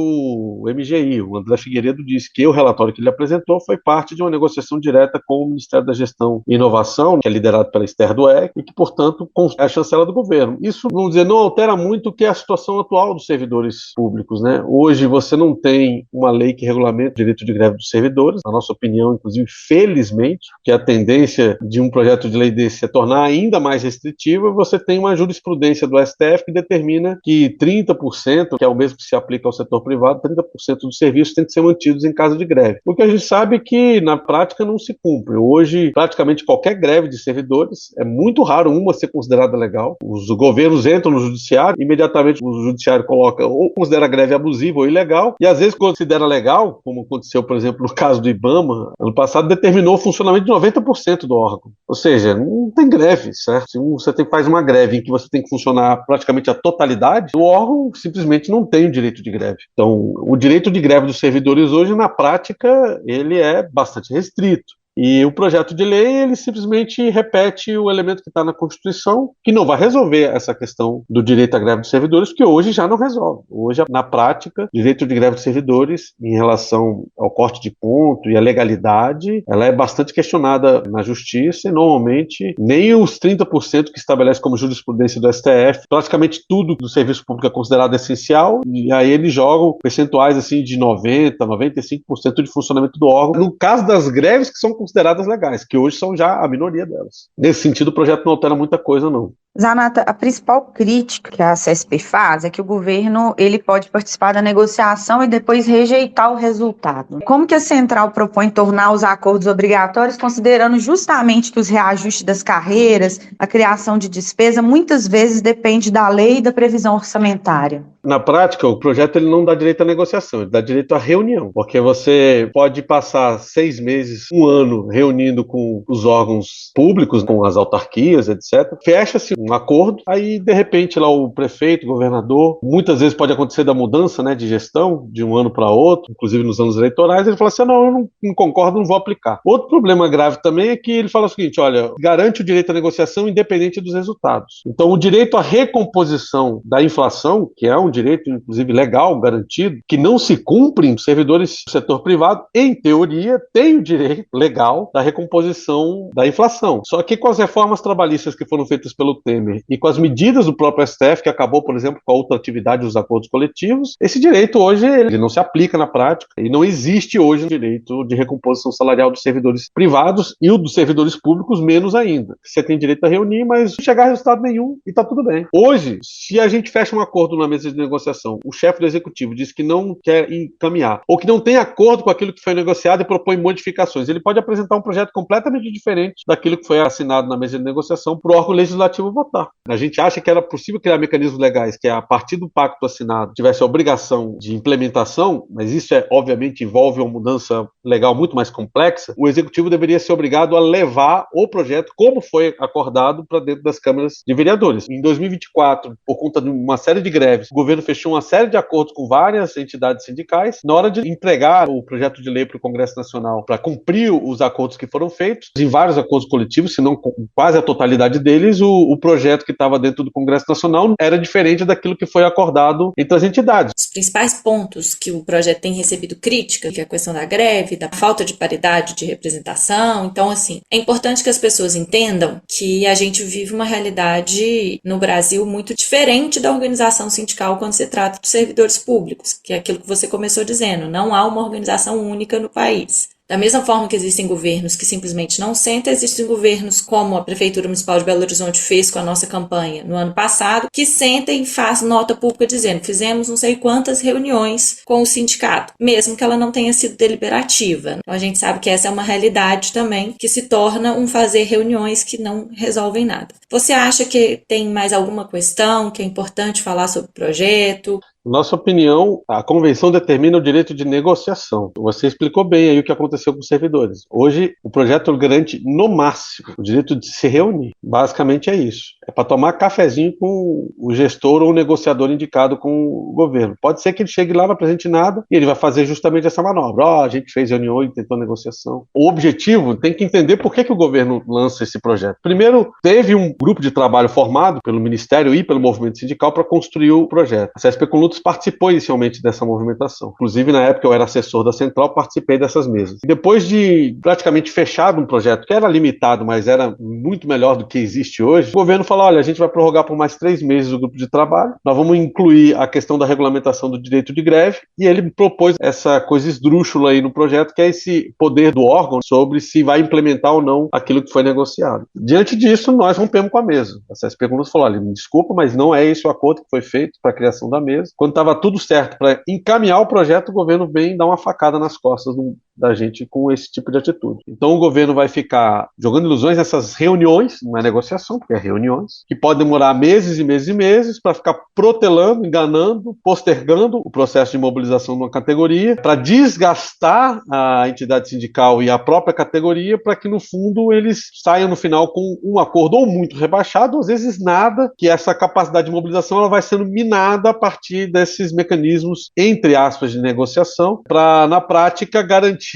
MGI. O André Figueiredo disse que o relatório que ele apresentou foi parte de uma negociação direta com o Ministério da Gestão e Inovação, que é liderado pela Esther Dweck, e que, portanto, com a chancela do governo. Isso, vamos dizer, não altera muito o que é a situação atual dos servidores públicos, né? Hoje você não tem uma lei que regulamenta o direito de greve dos servidores, na nossa opinião, inclusive, felizmente, que a tendência de um projeto de lei desse é tornar ainda mais restritiva. Você tem uma jurisprudência do STF que determina que 30%, que é o mesmo que se aplica ao setor privado, 30% dos serviços têm que ser mantidos em caso de greve. O que a gente sabe é que, na prática, não se cumpre. Hoje, praticamente qualquer greve de servidores, é muito raro uma ser considerada legal. Os governos entram no judiciário, imediatamente o judiciário coloca ou considera a greve abusiva ou ilegal, e às vezes considera legal, como aconteceu, por exemplo, no caso do IBAMA, ano passado determinou o funcionamento de 90% do órgão. Ou seja, não tem greve, certo? Se você faz uma greve em que você tem que funcionar praticamente a totalidade, o órgão simplesmente não tem o direito de greve. Então, o direito de greve dos servidores hoje, na prática, ele é bastante restrito. E o projeto de lei, ele simplesmente repete o elemento que está na Constituição, que não vai resolver essa questão do direito à greve dos servidores, que hoje já não resolve. Hoje, na prática, o direito de greve dos servidores, em relação ao corte de ponto e à legalidade, ela é bastante questionada na Justiça, e normalmente nem os 30% que estabelece como jurisprudência do STF, praticamente tudo do serviço público é considerado essencial, e aí eles jogam percentuais assim, de 90%, 95% de funcionamento do órgão. No caso das greves que são consideradas legais, que hoje são já a minoria delas. Nesse sentido, o projeto não altera muita coisa, não. Zanata, a principal crítica que a CSP faz é que o governo ele pode participar da negociação e depois rejeitar o resultado. Como que a central propõe tornar os acordos obrigatórios, considerando justamente que os reajustes das carreiras, a criação de despesa, muitas vezes depende da lei e da previsão orçamentária? Na prática, o projeto ele não dá direito à negociação, ele dá direito à reunião, porque você pode passar 6 meses, 1 ano reunindo com os órgãos públicos, com as autarquias, etc. Fecha-se um acordo, aí de repente lá o prefeito, o governador, muitas vezes pode acontecer da mudança, né, de gestão de um ano para outro, inclusive nos anos eleitorais, ele fala assim, não, eu não concordo, não vou aplicar. Outro problema grave também é que ele fala o seguinte, olha, garante o direito à negociação independente dos resultados. Então o direito à recomposição da inflação, que é um direito inclusive legal, garantido, que não se cumpre, os servidores do setor privado, em teoria, têm o direito legal da recomposição da inflação. Só que com as reformas trabalhistas que foram feitas pelo Temer, Temer e com as medidas do próprio STF, que acabou, por exemplo, com a ultratividade dos acordos coletivos, esse direito hoje ele não se aplica na prática e não existe hoje o direito de recomposição salarial dos servidores privados e o dos servidores públicos menos ainda. Você tem direito a reunir, mas não chegar a resultado nenhum e tá tudo bem. Hoje, se a gente fecha um acordo na mesa de negociação, o chefe do executivo diz que não quer encaminhar ou que não tem acordo com aquilo que foi negociado e propõe modificações, ele pode apresentar um projeto completamente diferente daquilo que foi assinado na mesa de negociação para o órgão legislativo votar. A gente acha que era possível criar mecanismos legais que, a partir do pacto assinado, tivesse a obrigação de implementação, mas isso obviamente envolve uma mudança legal muito mais complexa. O executivo deveria ser obrigado a levar o projeto, como foi acordado, para dentro das câmaras de vereadores. Em 2024, por conta de uma série de greves, o governo fechou uma série de acordos com várias entidades sindicais. Na hora de entregar o projeto de lei para o Congresso Nacional para cumprir os acordos que foram feitos, em vários acordos coletivos, se não quase a totalidade deles, o projeto que estava dentro do Congresso Nacional era diferente daquilo que foi acordado entre as entidades. Os principais pontos que o projeto tem recebido crítica, que é a questão da greve, da falta de paridade de representação. Então, assim, é importante que as pessoas entendam que a gente vive uma realidade no Brasil muito diferente da organização sindical quando se trata dos servidores públicos, que é aquilo que você começou dizendo, não há uma organização única no país. Da mesma forma que existem governos que simplesmente não sentem, existem governos como a Prefeitura Municipal de Belo Horizonte fez com a nossa campanha no ano passado, que sentem e faz nota pública dizendo, fizemos não sei quantas reuniões com o sindicato, mesmo que ela não tenha sido deliberativa. Então a gente sabe que essa é uma realidade também, que se torna um fazer reuniões que não resolvem nada. Você acha que tem mais alguma questão que é importante falar sobre o projeto? Nossa opinião, a convenção determina o direito de negociação. Você explicou bem aí o que aconteceu com os servidores. Hoje, o projeto garante, no máximo, o direito de se reunir. Basicamente é isso. É para tomar cafezinho com o gestor ou o negociador indicado com o governo. Pode ser que ele chegue lá, não apresente nada, e ele vai fazer justamente essa manobra. A gente fez reunião e tentou negociação. O objetivo, tem que entender por que o governo lança esse projeto. Primeiro, teve um grupo de trabalho formado pelo Ministério e pelo movimento sindical para construir o projeto. A CSP com Lutas participou inicialmente dessa movimentação. Inclusive, na época, eu era assessor da Central, participei dessas mesas. Depois de praticamente fechado um projeto que era limitado, mas era muito melhor do que existe hoje, o governo falou, olha, a gente vai prorrogar por mais 3 meses o grupo de trabalho, nós vamos incluir a questão da regulamentação do direito de greve, e ele propôs essa coisa esdrúxula aí no projeto, que é esse poder do órgão sobre se vai implementar ou não aquilo que foi negociado. Diante disso, nós rompemos com a mesa. A CSP com Lutas falou, olha, me desculpa, mas não é esse o acordo que foi feito para a criação da mesa. Quando estava tudo certo para encaminhar o projeto, o governo vem dar uma facada nas costas da gente com esse tipo de atitude. Então o governo vai ficar jogando ilusões nessas reuniões, não é negociação, porque é reuniões, que podem demorar meses e meses e meses para ficar protelando, enganando, postergando o processo de mobilização de uma categoria, para desgastar a entidade sindical e a própria categoria, para que no fundo eles saiam no final com um acordo ou muito rebaixado, ou às vezes nada, que essa capacidade de mobilização ela vai sendo minada a partir desses mecanismos, entre aspas, de negociação, para na prática garantir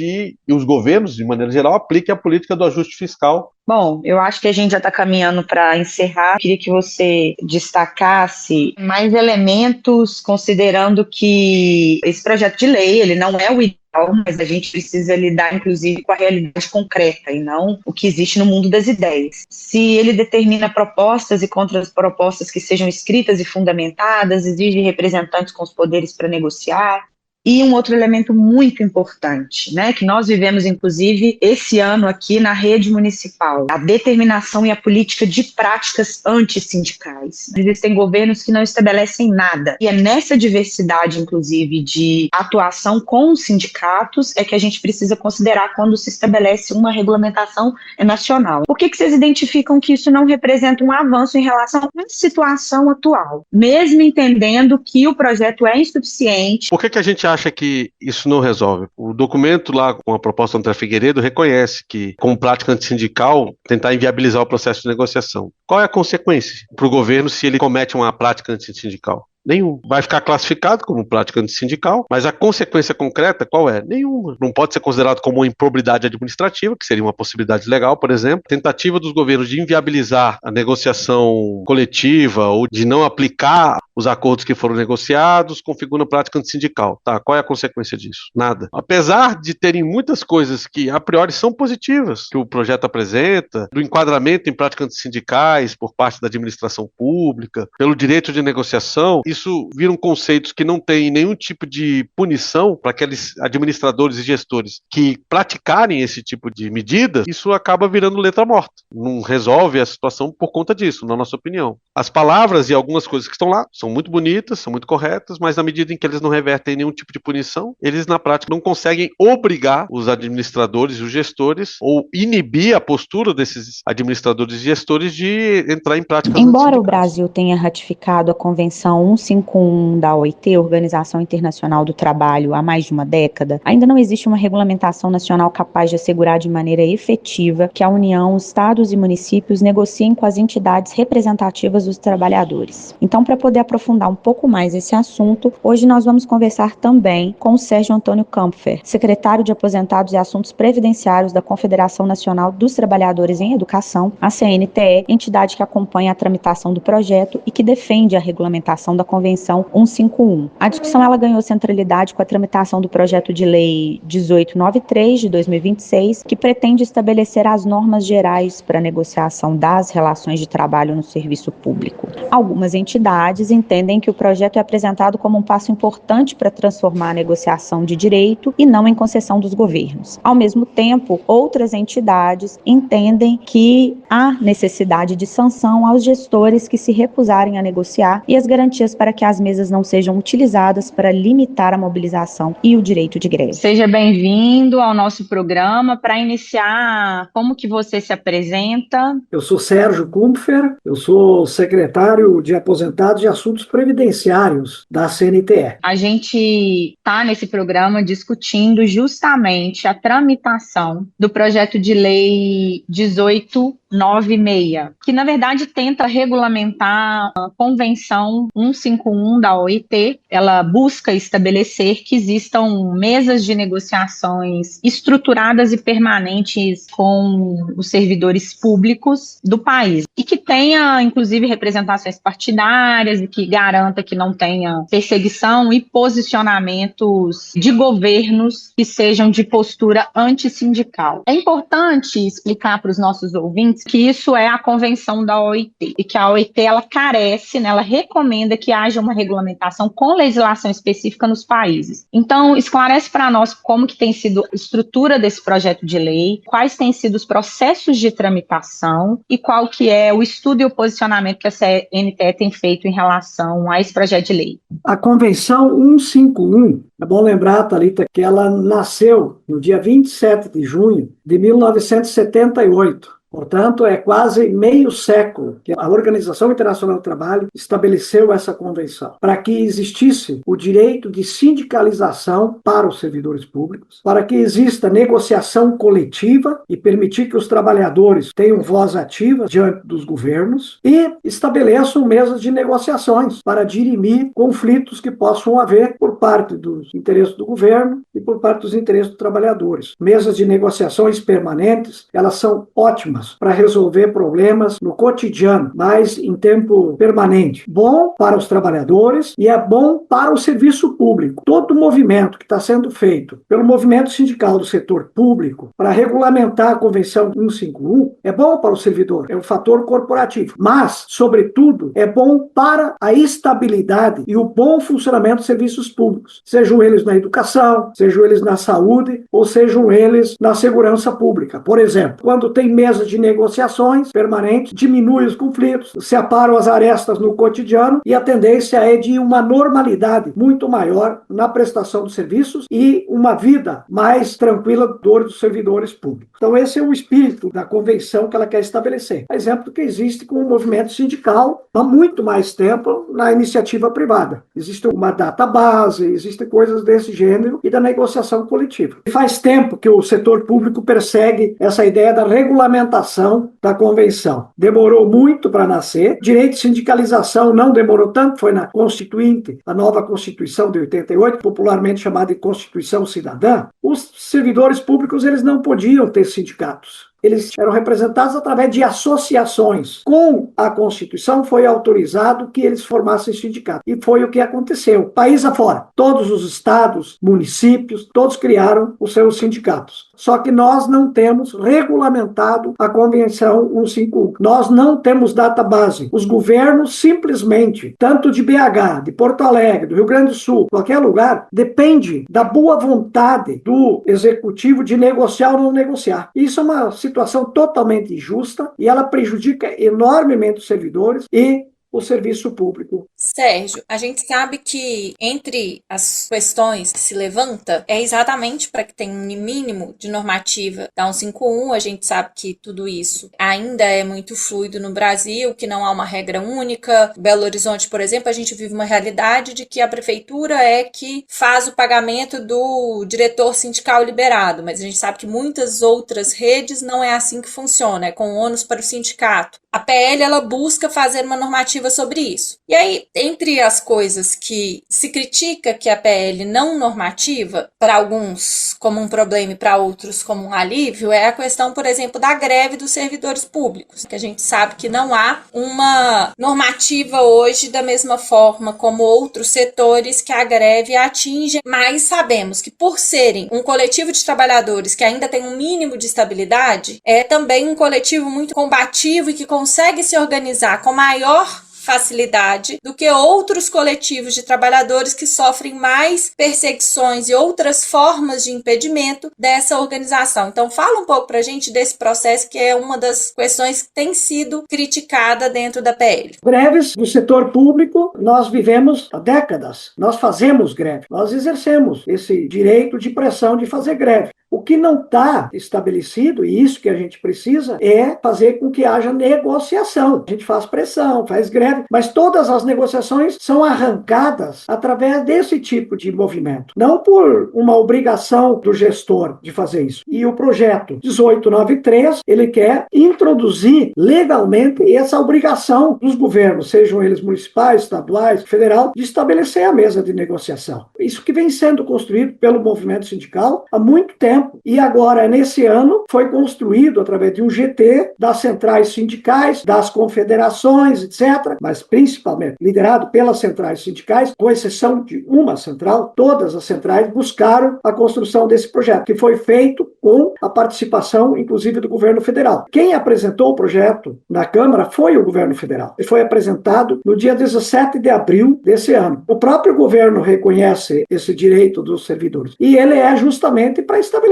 e os governos, de maneira geral, apliquem a política do ajuste fiscal. Bom, eu acho que a gente já está caminhando para encerrar. Queria que você destacasse mais elementos, considerando que esse projeto de lei, ele não é o ideal, mas a gente precisa lidar, inclusive, com a realidade concreta e não o que existe no mundo das ideias. Se ele determina propostas e contrapropostas que sejam escritas e fundamentadas, exige representantes com os poderes para negociar. E um outro elemento muito importante, né, que nós vivemos, inclusive, esse ano aqui na rede municipal, a determinação e a política de práticas antissindicais. Existem governos que não estabelecem nada. E é nessa diversidade, inclusive, de atuação com os sindicatos é que a gente precisa considerar quando se estabelece uma regulamentação nacional. Por que vocês identificam que isso não representa um avanço em relação à situação atual? Mesmo entendendo que o projeto é insuficiente. Por que a gente acha que isso não resolve? O documento lá com a proposta do André Figueiredo reconhece que, como prática antissindical, tentar inviabilizar o processo de negociação. Qual é a consequência para o governo se ele comete uma prática antissindical? Nenhum. Vai ficar classificado como prática antissindical, mas a consequência concreta qual é? Nenhuma. Não pode ser considerado como uma improbidade administrativa, que seria uma possibilidade legal, por exemplo. Tentativa dos governos de inviabilizar a negociação coletiva ou de não aplicar os acordos que foram negociados configuram prática antissindical. Tá, qual é a consequência disso? Nada. Apesar de terem muitas coisas que a priori são positivas, que o projeto apresenta, do enquadramento em práticas antissindicais por parte da administração pública, pelo direito de negociação, isso viram conceitos que não têm nenhum tipo de punição para aqueles administradores e gestores que praticarem esse tipo de medidas, isso acaba virando letra morta. Não resolve a situação por conta disso, na nossa opinião. As palavras e algumas coisas que estão lá são muito bonitas, são muito corretas, mas na medida em que eles não revertem nenhum tipo de punição, eles na prática não conseguem obrigar os administradores e os gestores ou inibir a postura desses administradores e gestores de entrar em práticas Embora o Brasil tenha ratificado a Convenção 151 da OIT, Organização Internacional do Trabalho, há mais de uma década, ainda não existe uma regulamentação nacional capaz de assegurar de maneira efetiva que a União, os estados e municípios negociem com as entidades representativas dos trabalhadores. Então, para poder aprofundar um pouco mais esse assunto, hoje nós vamos conversar também com o Sérgio Antônio Kampfer, secretário de Aposentados e Assuntos Previdenciários da Confederação Nacional dos Trabalhadores em Educação, a CNTE, entidade que acompanha a tramitação do projeto e que defende a regulamentação da Convenção 151. A discussão ela ganhou centralidade com a tramitação do projeto de lei 1893 de 2026, que pretende estabelecer as normas gerais para a negociação das relações de trabalho no serviço público. Algumas entidades entendem que o projeto é apresentado como um passo importante para transformar a negociação de direito e não em concessão dos governos. Ao mesmo tempo, outras entidades entendem que há necessidade de sanção aos gestores que se recusarem a negociar e as garantias para que as mesas não sejam utilizadas para limitar a mobilização e o direito de greve. Seja bem-vindo ao nosso programa. Para iniciar, como que você se apresenta? Eu sou Sérgio Kumpfer, eu sou secretário de Aposentados e Assuntos Previdenciários da CNTE. A gente está nesse programa discutindo justamente a tramitação do projeto de lei 1896, que na verdade tenta regulamentar a Convenção 151 da OIT. Ela busca estabelecer que existam mesas de negociações estruturadas e permanentes com os servidores públicos do país e que tenha, inclusive, representações partidárias e que garanta que não tenha perseguição e posicionamentos de governos que sejam de postura antissindical. É importante explicar para os nossos ouvintes que isso é a convenção da OIT e que a OIT ela carece, né, ela recomenda que haja uma regulamentação com legislação específica nos países. Então, esclarece para nós como que tem sido a estrutura desse projeto de lei, quais têm sido os processos de tramitação e qual que é o estudo e o posicionamento que a CNTE tem feito em relação a esse projeto de lei. A Convenção 151, é bom lembrar, Thalita, que ela nasceu no dia 27 de junho de 1978. Portanto, é quase meio século que a Organização Internacional do Trabalho estabeleceu essa convenção para que existisse o direito de sindicalização para os servidores públicos, para que exista negociação coletiva e permitir que os trabalhadores tenham voz ativa diante dos governos e estabeleçam mesas de negociações para dirimir conflitos que possam haver por parte dos interesses do governo e por parte dos interesses dos trabalhadores. Mesas de negociações permanentes, elas são ótimas para resolver problemas no cotidiano, mas em tempo permanente. Bom para os trabalhadores e é bom para o serviço público. Todo movimento que está sendo feito pelo movimento sindical do setor público para regulamentar a Convenção 151 é bom para o servidor, é um fator corporativo, mas, sobretudo, é bom para a estabilidade e o bom funcionamento dos serviços públicos, sejam eles na educação, sejam eles na saúde ou sejam eles na segurança pública. Por exemplo, quando tem mesa de negociações permanentes, diminui os conflitos, se aparam as arestas no cotidiano e a tendência é de uma normalidade muito maior na prestação de serviços e uma vida mais tranquila dos servidores públicos. Então esse é o espírito da convenção que ela quer estabelecer. Exemplo que existe com o movimento sindical há muito mais tempo na iniciativa privada. Existe uma database, existem coisas desse gênero e da negociação coletiva. E faz tempo que o setor público persegue essa ideia da regulamentação formulação da convenção. Demorou muito para nascer. Direito de sindicalização não demorou tanto, foi na Constituinte, a nova Constituição de 88, popularmente chamada de Constituição Cidadã. Os servidores públicos, eles não podiam ter sindicatos. Eles eram representados através de associações. Com a Constituição foi autorizado que eles formassem sindicatos. E foi o que aconteceu. País afora, todos os estados, municípios, todos criaram os seus sindicatos. Só que nós não temos regulamentado a Convenção 151. Nós não temos data base. Os governos simplesmente, tanto de BH, de Porto Alegre, do Rio Grande do Sul, qualquer lugar, depende da boa vontade do executivo de negociar ou não negociar. Isso é uma situação totalmente injusta e ela prejudica enormemente os servidores e o serviço público. Sérgio, a gente sabe que entre as questões que se levanta é exatamente para que tenha um mínimo de normativa da 151. A gente sabe que tudo isso ainda é muito fluido no Brasil, que não há uma regra única. Belo Horizonte, por exemplo, a gente vive uma realidade de que a prefeitura é que faz o pagamento do diretor sindical liberado, mas a gente sabe que muitas outras redes não é assim que funciona, é com ônus para o sindicato. A PL, ela busca fazer uma normativa sobre isso. E aí, entre as coisas que se critica que a PL não normativa, para alguns como um problema e para outros como um alívio, é a questão, por exemplo, da greve dos servidores públicos, que a gente sabe que não há uma normativa hoje da mesma forma como outros setores que a greve atinge, mas sabemos que por serem um coletivo de trabalhadores que ainda tem um mínimo de estabilidade, é também um coletivo muito combativo e que consegue se organizar com maior facilidade do que outros coletivos de trabalhadores que sofrem mais perseguições e outras formas de impedimento dessa organização. Então, fala um pouco para a gente desse processo, que é uma das questões que tem sido criticada dentro da PL. Greves do setor público, nós vivemos há décadas. Nós fazemos greve. Nós exercemos esse direito de pressão de fazer greve. O que não está estabelecido, e isso que a gente precisa, é fazer com que haja negociação. A gente faz pressão, faz greve, mas todas as negociações são arrancadas através desse tipo de movimento, não por uma obrigação do gestor de fazer isso. E o projeto 1893, ele quer introduzir legalmente essa obrigação dos governos, sejam eles municipais, estaduais, federal, de estabelecer a mesa de negociação. Isso que vem sendo construído pelo movimento sindical há muito tempo. E agora, nesse ano, foi construído através de um GT das centrais sindicais, das confederações, etc., mas principalmente liderado pelas centrais sindicais, com exceção de uma central, todas as centrais buscaram a construção desse projeto, que foi feito com a participação, inclusive, do governo federal. Quem apresentou o projeto na Câmara foi o governo federal. Ele foi apresentado no dia 17 de abril desse ano. O próprio governo reconhece esse direito dos servidores. E ele é justamente para estabelecer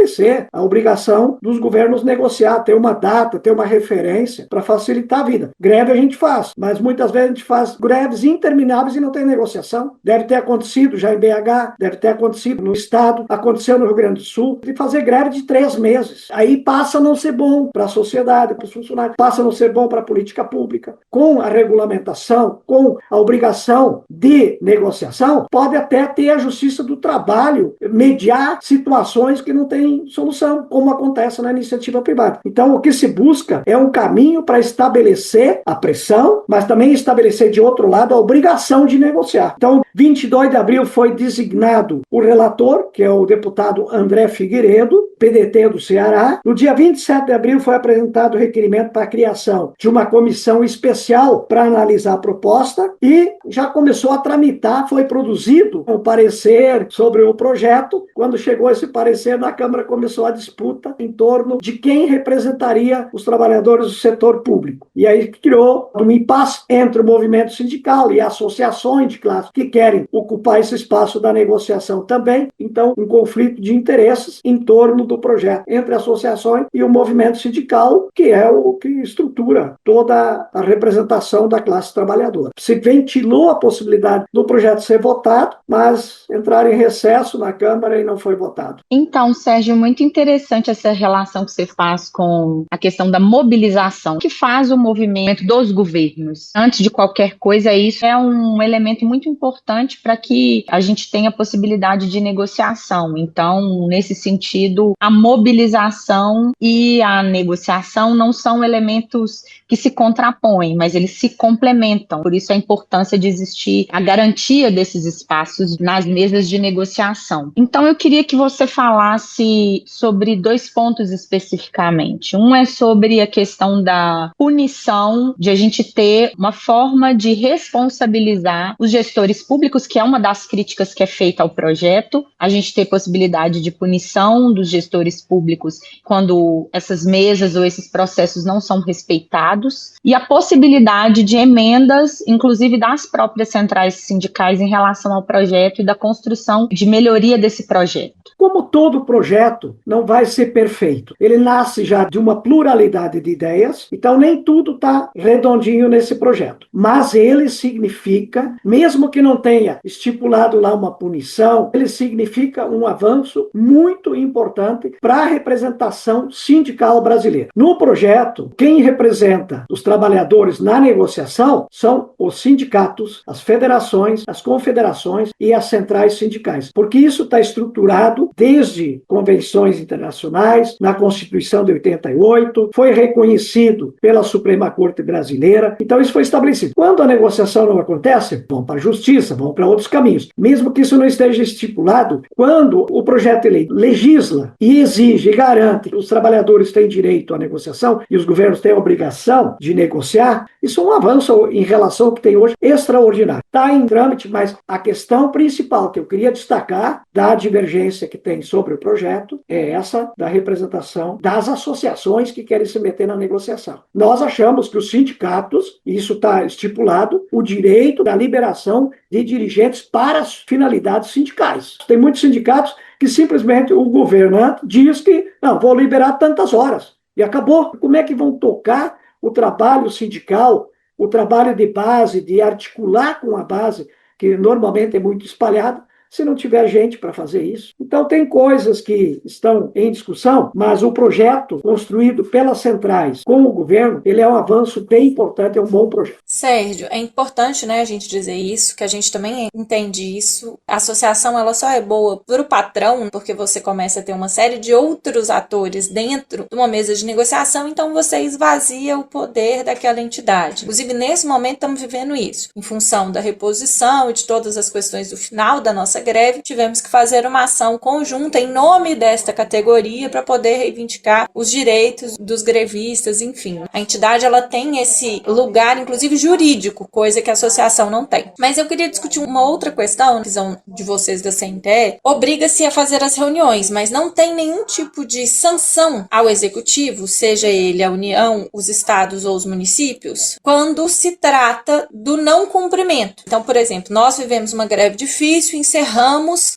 a obrigação dos governos negociar, ter uma data, ter uma referência para facilitar a vida. Greve a gente faz, mas muitas vezes a gente faz greves intermináveis e não tem negociação. Deve ter acontecido já em BH, deve ter acontecido no estado, aconteceu no Rio Grande do Sul, de fazer greve de 3 meses. Aí passa a não ser bom para a sociedade, para os funcionários, passa a não ser bom para a política pública. Com a regulamentação, com a obrigação de negociação, pode até ter a Justiça do Trabalho mediar situações que não tem solução, como acontece na iniciativa privada. Então, o que se busca é um caminho para estabelecer a pressão, mas também estabelecer, de outro lado, a obrigação de negociar. Então, 22 de abril foi designado o relator, que é o deputado André Figueiredo, PDT do Ceará. No dia 27 de abril foi apresentado o requerimento para a criação de uma comissão especial para analisar a proposta e já começou a tramitar, foi produzido um parecer sobre o projeto. Quando chegou esse parecer na Câmara, começou a disputa em torno de quem representaria os trabalhadores do setor público. E aí criou um impasse entre o movimento sindical e associações de classe que querem ocupar esse espaço da negociação também. Então, um conflito de interesses em torno do projeto entre associações e o movimento sindical, que é o que estrutura toda a representação da classe trabalhadora. Se ventilou a possibilidade do projeto ser votado, mas entrar em recesso na Câmara e não foi votado. Então, Sérgio, muito interessante essa relação que você faz com a questão da mobilização, que faz o movimento dos governos. Antes de qualquer coisa, isso é um elemento muito importante para que a gente tenha possibilidade de negociação. Então, nesse sentido, a mobilização e a negociação não são elementos que se contrapõem, mas eles se complementam. Por isso a importância de existir a garantia desses espaços nas mesas de negociação. Então eu queria que você falasse sobre 2 pontos especificamente. Um é sobre a questão da punição, de a gente ter uma forma de responsabilizar os gestores públicos, que é uma das críticas que é feita ao projeto, a gente ter possibilidade de punição dos gestores públicos quando essas mesas ou esses processos não são respeitados, e a possibilidade de emendas, inclusive das próprias centrais sindicais em relação ao projeto e da construção de melhoria desse projeto. Como todo projeto não vai ser perfeito, ele nasce já de uma pluralidade de ideias, então nem tudo está redondinho nesse projeto. Mas ele significa, mesmo que não tenha estipulado lá uma punição, ele significa um avanço muito importante para a representação sindical brasileira. No projeto, quem representa os trabalhadores na negociação são os sindicatos, as federações, as confederações e as centrais sindicais, porque isso está estruturado desde convenções internacionais, na Constituição de 88, foi reconhecido pela Suprema Corte Brasileira, então isso foi estabelecido. Quando a negociação não acontece, vão para a justiça, vão para outros caminhos. Mesmo que isso não esteja estipulado, quando o projeto de lei legisla e exige e garante que os trabalhadores têm direito à negociação e os governos têm a obrigação de negociar, isso é um avanço em relação ao que tem hoje extraordinário. Está em trâmite, mas a questão principal que eu queria destacar da divergência que tem sobre o projeto é essa da representação das associações que querem se meter na negociação. Nós achamos que os sindicatos, e isso está estipulado, o direito da liberação de dirigentes para as finalidades sindicais. Tem muitos sindicatos que simplesmente o governante diz que, não, vou liberar tantas horas. E acabou. Como é que vão tocar o trabalho sindical, o trabalho de base, de articular com a base, que normalmente é muito espalhada, se não tiver gente para fazer isso? Então tem coisas que estão em discussão, mas o projeto construído pelas centrais com o governo, ele é um avanço bem importante, é um bom projeto. Sérgio, é importante, né, a gente dizer isso, que a gente também entende isso. A associação, ela só é boa para o patrão, porque você começa a ter uma série de outros atores dentro de uma mesa de negociação, então você esvazia o poder daquela entidade. Inclusive, nesse momento, estamos vivendo isso. Em função da reposição e de todas as questões do final da nossa greve, tivemos que fazer uma ação conjunta em nome desta categoria para poder reivindicar os direitos dos grevistas, enfim. A entidade, ela tem esse lugar, inclusive jurídico, coisa que a associação não tem. Mas eu queria discutir uma outra questão, a visão de vocês da CNTE, obriga-se a fazer as reuniões, mas não tem nenhum tipo de sanção ao executivo, seja ele a União, os estados ou os municípios, quando se trata do não cumprimento. Então, por exemplo, nós vivemos uma greve difícil, encerramos,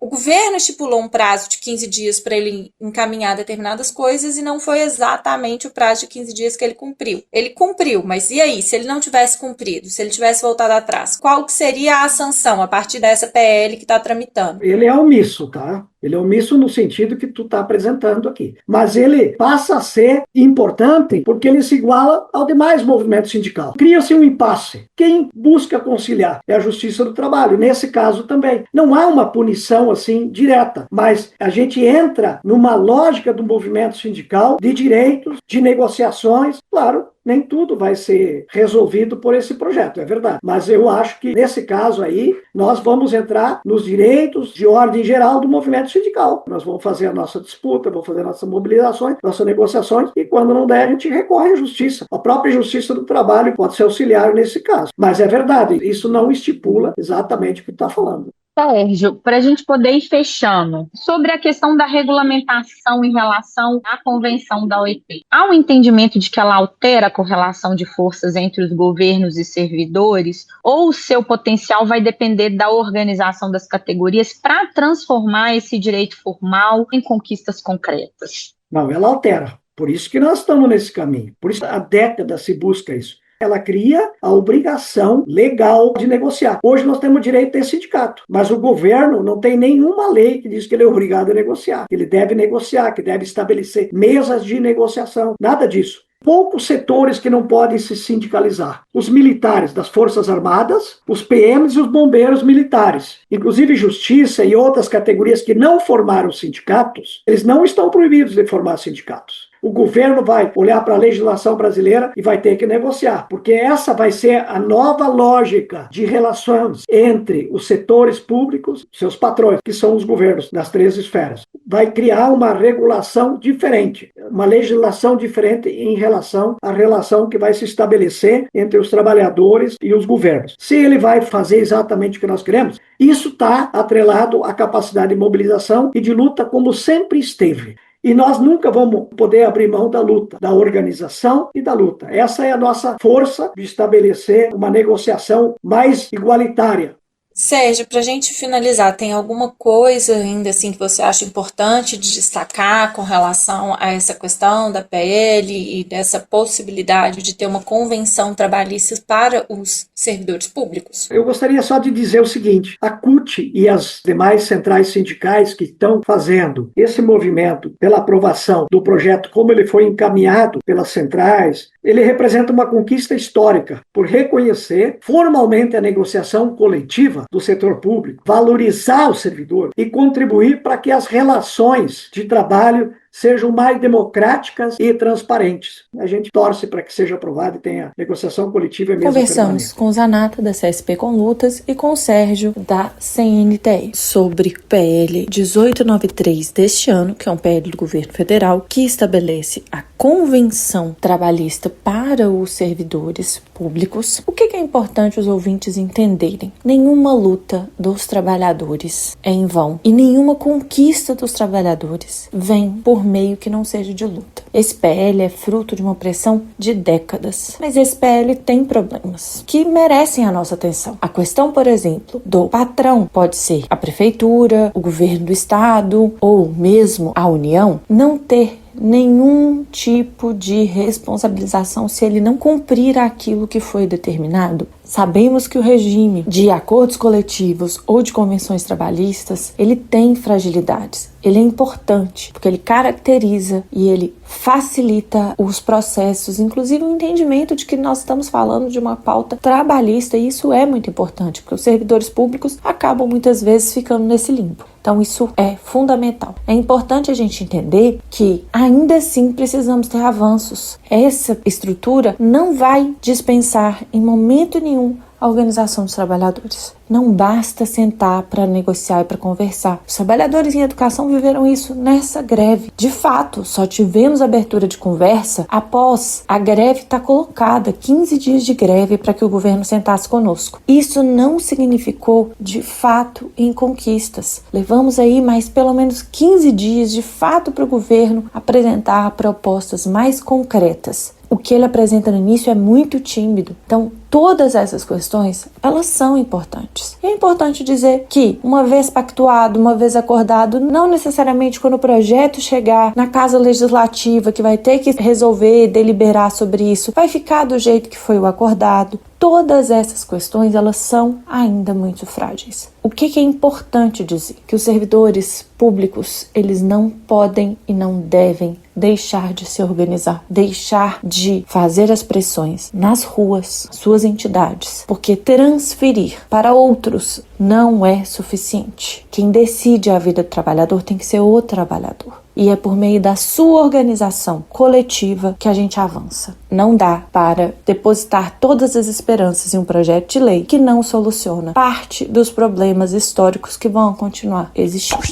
o governo estipulou um prazo de 15 dias para ele encaminhar determinadas coisas e não foi exatamente o prazo de 15 dias que ele cumpriu. Ele cumpriu, mas e aí? Se ele não tivesse cumprido, se ele tivesse voltado atrás, qual que seria a sanção a partir dessa PL que está tramitando? Ele é omisso, tá? Ele é omisso no sentido que tu está apresentando aqui. Mas ele passa a ser importante porque ele se iguala ao demais movimento sindical. Cria-se um impasse. Quem busca conciliar é a Justiça do Trabalho. Nesse caso também. Não há uma punição assim direta, mas a gente entra numa lógica do movimento sindical de direitos, de negociações. Claro, nem tudo vai ser resolvido por esse projeto, é verdade. Mas eu acho que, nesse caso aí, nós vamos entrar nos direitos de ordem geral do movimento sindical. Nós vamos fazer a nossa disputa, vamos fazer nossas mobilizações, nossas negociações, e quando não der, a gente recorre à Justiça. A própria Justiça do Trabalho pode ser auxiliar nesse caso. Mas é verdade, isso não estipula exatamente o que está falando. Sérgio, para a gente poder ir fechando, sobre a questão da regulamentação em relação à Convenção da OIT, há um entendimento de que ela altera a correlação de forças entre os governos e servidores, ou o seu potencial vai depender da organização das categorias para transformar esse direito formal em conquistas concretas? Não, ela altera. Por isso que nós estamos nesse caminho. Por isso há décadas se busca isso. Ela cria a obrigação legal de negociar. Hoje nós temos o direito de ter sindicato, mas o governo não tem nenhuma lei que diz que ele é obrigado a negociar. Ele deve negociar, que deve estabelecer mesas de negociação. Nada disso. poucos setores que não podem se sindicalizar. Os militares das Forças Armadas, os PMs e os bombeiros militares. Inclusive justiça e outras categorias que não formaram sindicatos, eles não estão proibidos de formar sindicatos. O governo vai olhar para a legislação brasileira e vai ter que negociar, porque essa vai ser a nova lógica de relações entre os setores públicos, seus patrões, que são os governos das 3 esferas. Vai criar uma regulação diferente, uma legislação diferente em relação à relação que vai se estabelecer entre os trabalhadores e os governos. Se ele vai fazer exatamente o que nós queremos, isso está atrelado à capacidade de mobilização e de luta como sempre esteve. E nós nunca vamos poder abrir mão da luta, da organização e da luta. Essa é a nossa força de estabelecer uma negociação mais igualitária. Sérgio, para a gente finalizar, tem alguma coisa ainda assim que você acha importante de destacar com relação a essa questão da PL e dessa possibilidade de ter uma convenção trabalhista para os servidores públicos? Eu gostaria só de dizer o seguinte: a CUT e as demais centrais sindicais que estão fazendo esse movimento pela aprovação do projeto como ele foi encaminhado pelas centrais, ele representa uma conquista histórica por reconhecer formalmente a negociação coletiva do setor público, valorizar o servidor e contribuir para que as relações de trabalho sejam mais democráticas e transparentes. A gente torce para que seja aprovado e tenha negociação coletiva mesmo. Conversamos com o Zanata da CSP com Lutas e com o Sérgio da CNTE sobre o PL 1893 deste ano, que é um PL do governo federal, que estabelece a convenção trabalhista para os servidores públicos. O que é importante os ouvintes entenderem? Nenhuma luta dos trabalhadores é em vão e nenhuma conquista dos trabalhadores vem por meio que não seja de luta. Esse PL é fruto de uma pressão de décadas, mas esse PL tem problemas que merecem a nossa atenção. A questão, por exemplo, do patrão, pode ser a prefeitura, o governo do estado ou mesmo a União, não ter nenhum tipo de responsabilização se ele não cumprir aquilo que foi determinado. Sabemos que o regime de acordos coletivos ou de convenções trabalhistas, ele tem fragilidades. Ele é importante porque ele caracteriza e ele facilita os processos, inclusive o entendimento de que nós estamos falando de uma pauta trabalhista, e isso é muito importante, porque os servidores públicos acabam muitas vezes ficando nesse limbo. Então isso é fundamental. É importante a gente entender que ainda assim precisamos ter avanços. Essa estrutura não vai dispensar em momento nenhum a organização dos trabalhadores. Não basta sentar para negociar e para conversar. Os trabalhadores em educação viveram isso nessa greve. De fato, só tivemos abertura de conversa após a greve estar colocada, 15 dias de greve para que o governo sentasse conosco. Isso não significou, de fato, em conquistas. Levamos aí mais pelo menos 15 dias, de fato, para o governo apresentar propostas mais concretas. O que ele apresenta no início é muito tímido. Então, todas essas questões, elas são importantes. E é importante dizer que, uma vez pactuado, uma vez acordado, não necessariamente quando o projeto chegar na Casa Legislativa, que vai ter que resolver, deliberar sobre isso, vai ficar do jeito que foi o acordado. Todas essas questões, elas são ainda muito frágeis. O que é importante dizer? Que os servidores públicos, eles não podem e não devem deixar de se organizar, deixar de fazer as pressões nas ruas, suas entidades, porque transferir para outros não é suficiente. Quem decide a vida do trabalhador tem que ser o trabalhador. E é por meio da sua organização coletiva que a gente avança. Não dá para depositar todas as esperanças em um projeto de lei que não soluciona parte dos problemas históricos que vão continuar existindo.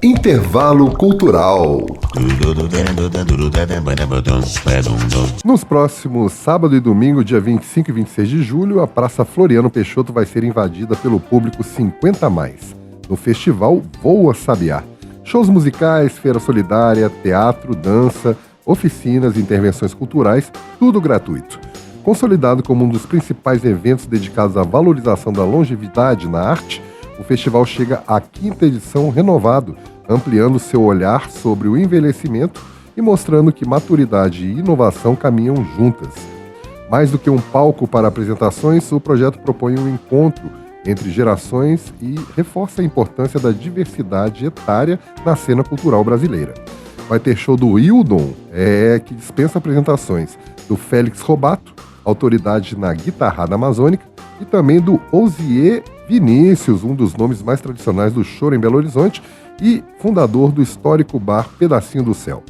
Intervalo cultural. Nos próximos sábado e domingo, dia 25 e 26 de julho, a Praça Floriano Peixoto vai ser invadida pelo público 50+, no festival Voa Sabiá. Shows musicais, feira solidária, teatro, dança, oficinas e intervenções culturais, tudo gratuito. Consolidado como um dos principais eventos dedicados à valorização da longevidade na arte, o festival chega à 5ª edição renovado, ampliando seu olhar sobre o envelhecimento e mostrando que maturidade e inovação caminham juntas. Mais do que um palco para apresentações, o projeto propõe um encontro entre gerações e reforça a importância da diversidade etária na cena cultural brasileira. vai ter show do Hildon, que dispensa apresentações, do Félix Robato, autoridade na guitarrada amazônica, e também do Osier Vinícius, um dos nomes mais tradicionais do choro em Belo Horizonte e fundador do histórico bar Pedacinho do Céu.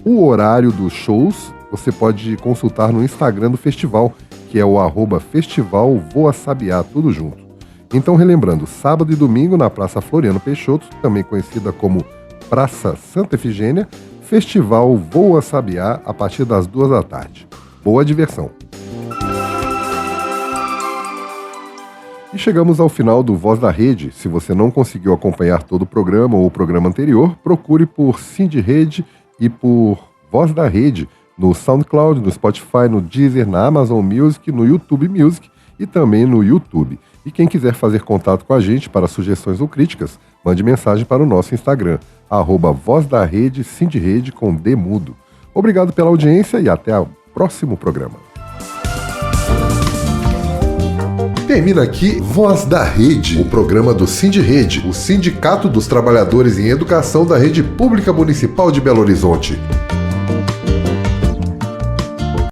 O horário dos shows você pode consultar no Instagram do festival, que é o @Festival Voa Sabiá, tudo junto. Então, relembrando, sábado e domingo na Praça Floriano Peixoto, também conhecida como Praça Santa Efigênia, Festival Voa Sabiá a partir das 2 da tarde. Boa diversão! E chegamos ao final do Voz da Rede. Se você não conseguiu acompanhar todo o programa ou o programa anterior, procure por Cindy Rede e por Voz da Rede no SoundCloud, no Spotify, no Deezer, na Amazon Music, no YouTube Music e também no YouTube. E quem quiser fazer contato com a gente para sugestões ou críticas, mande mensagem para o nosso Instagram, @Voz da Rede, Cindy Rede com D mudo. Obrigado pela audiência e até o próximo programa. Termina aqui Voz da Rede, o programa do Sindirede, o Sindicato dos Trabalhadores em Educação da Rede Pública Municipal de Belo Horizonte.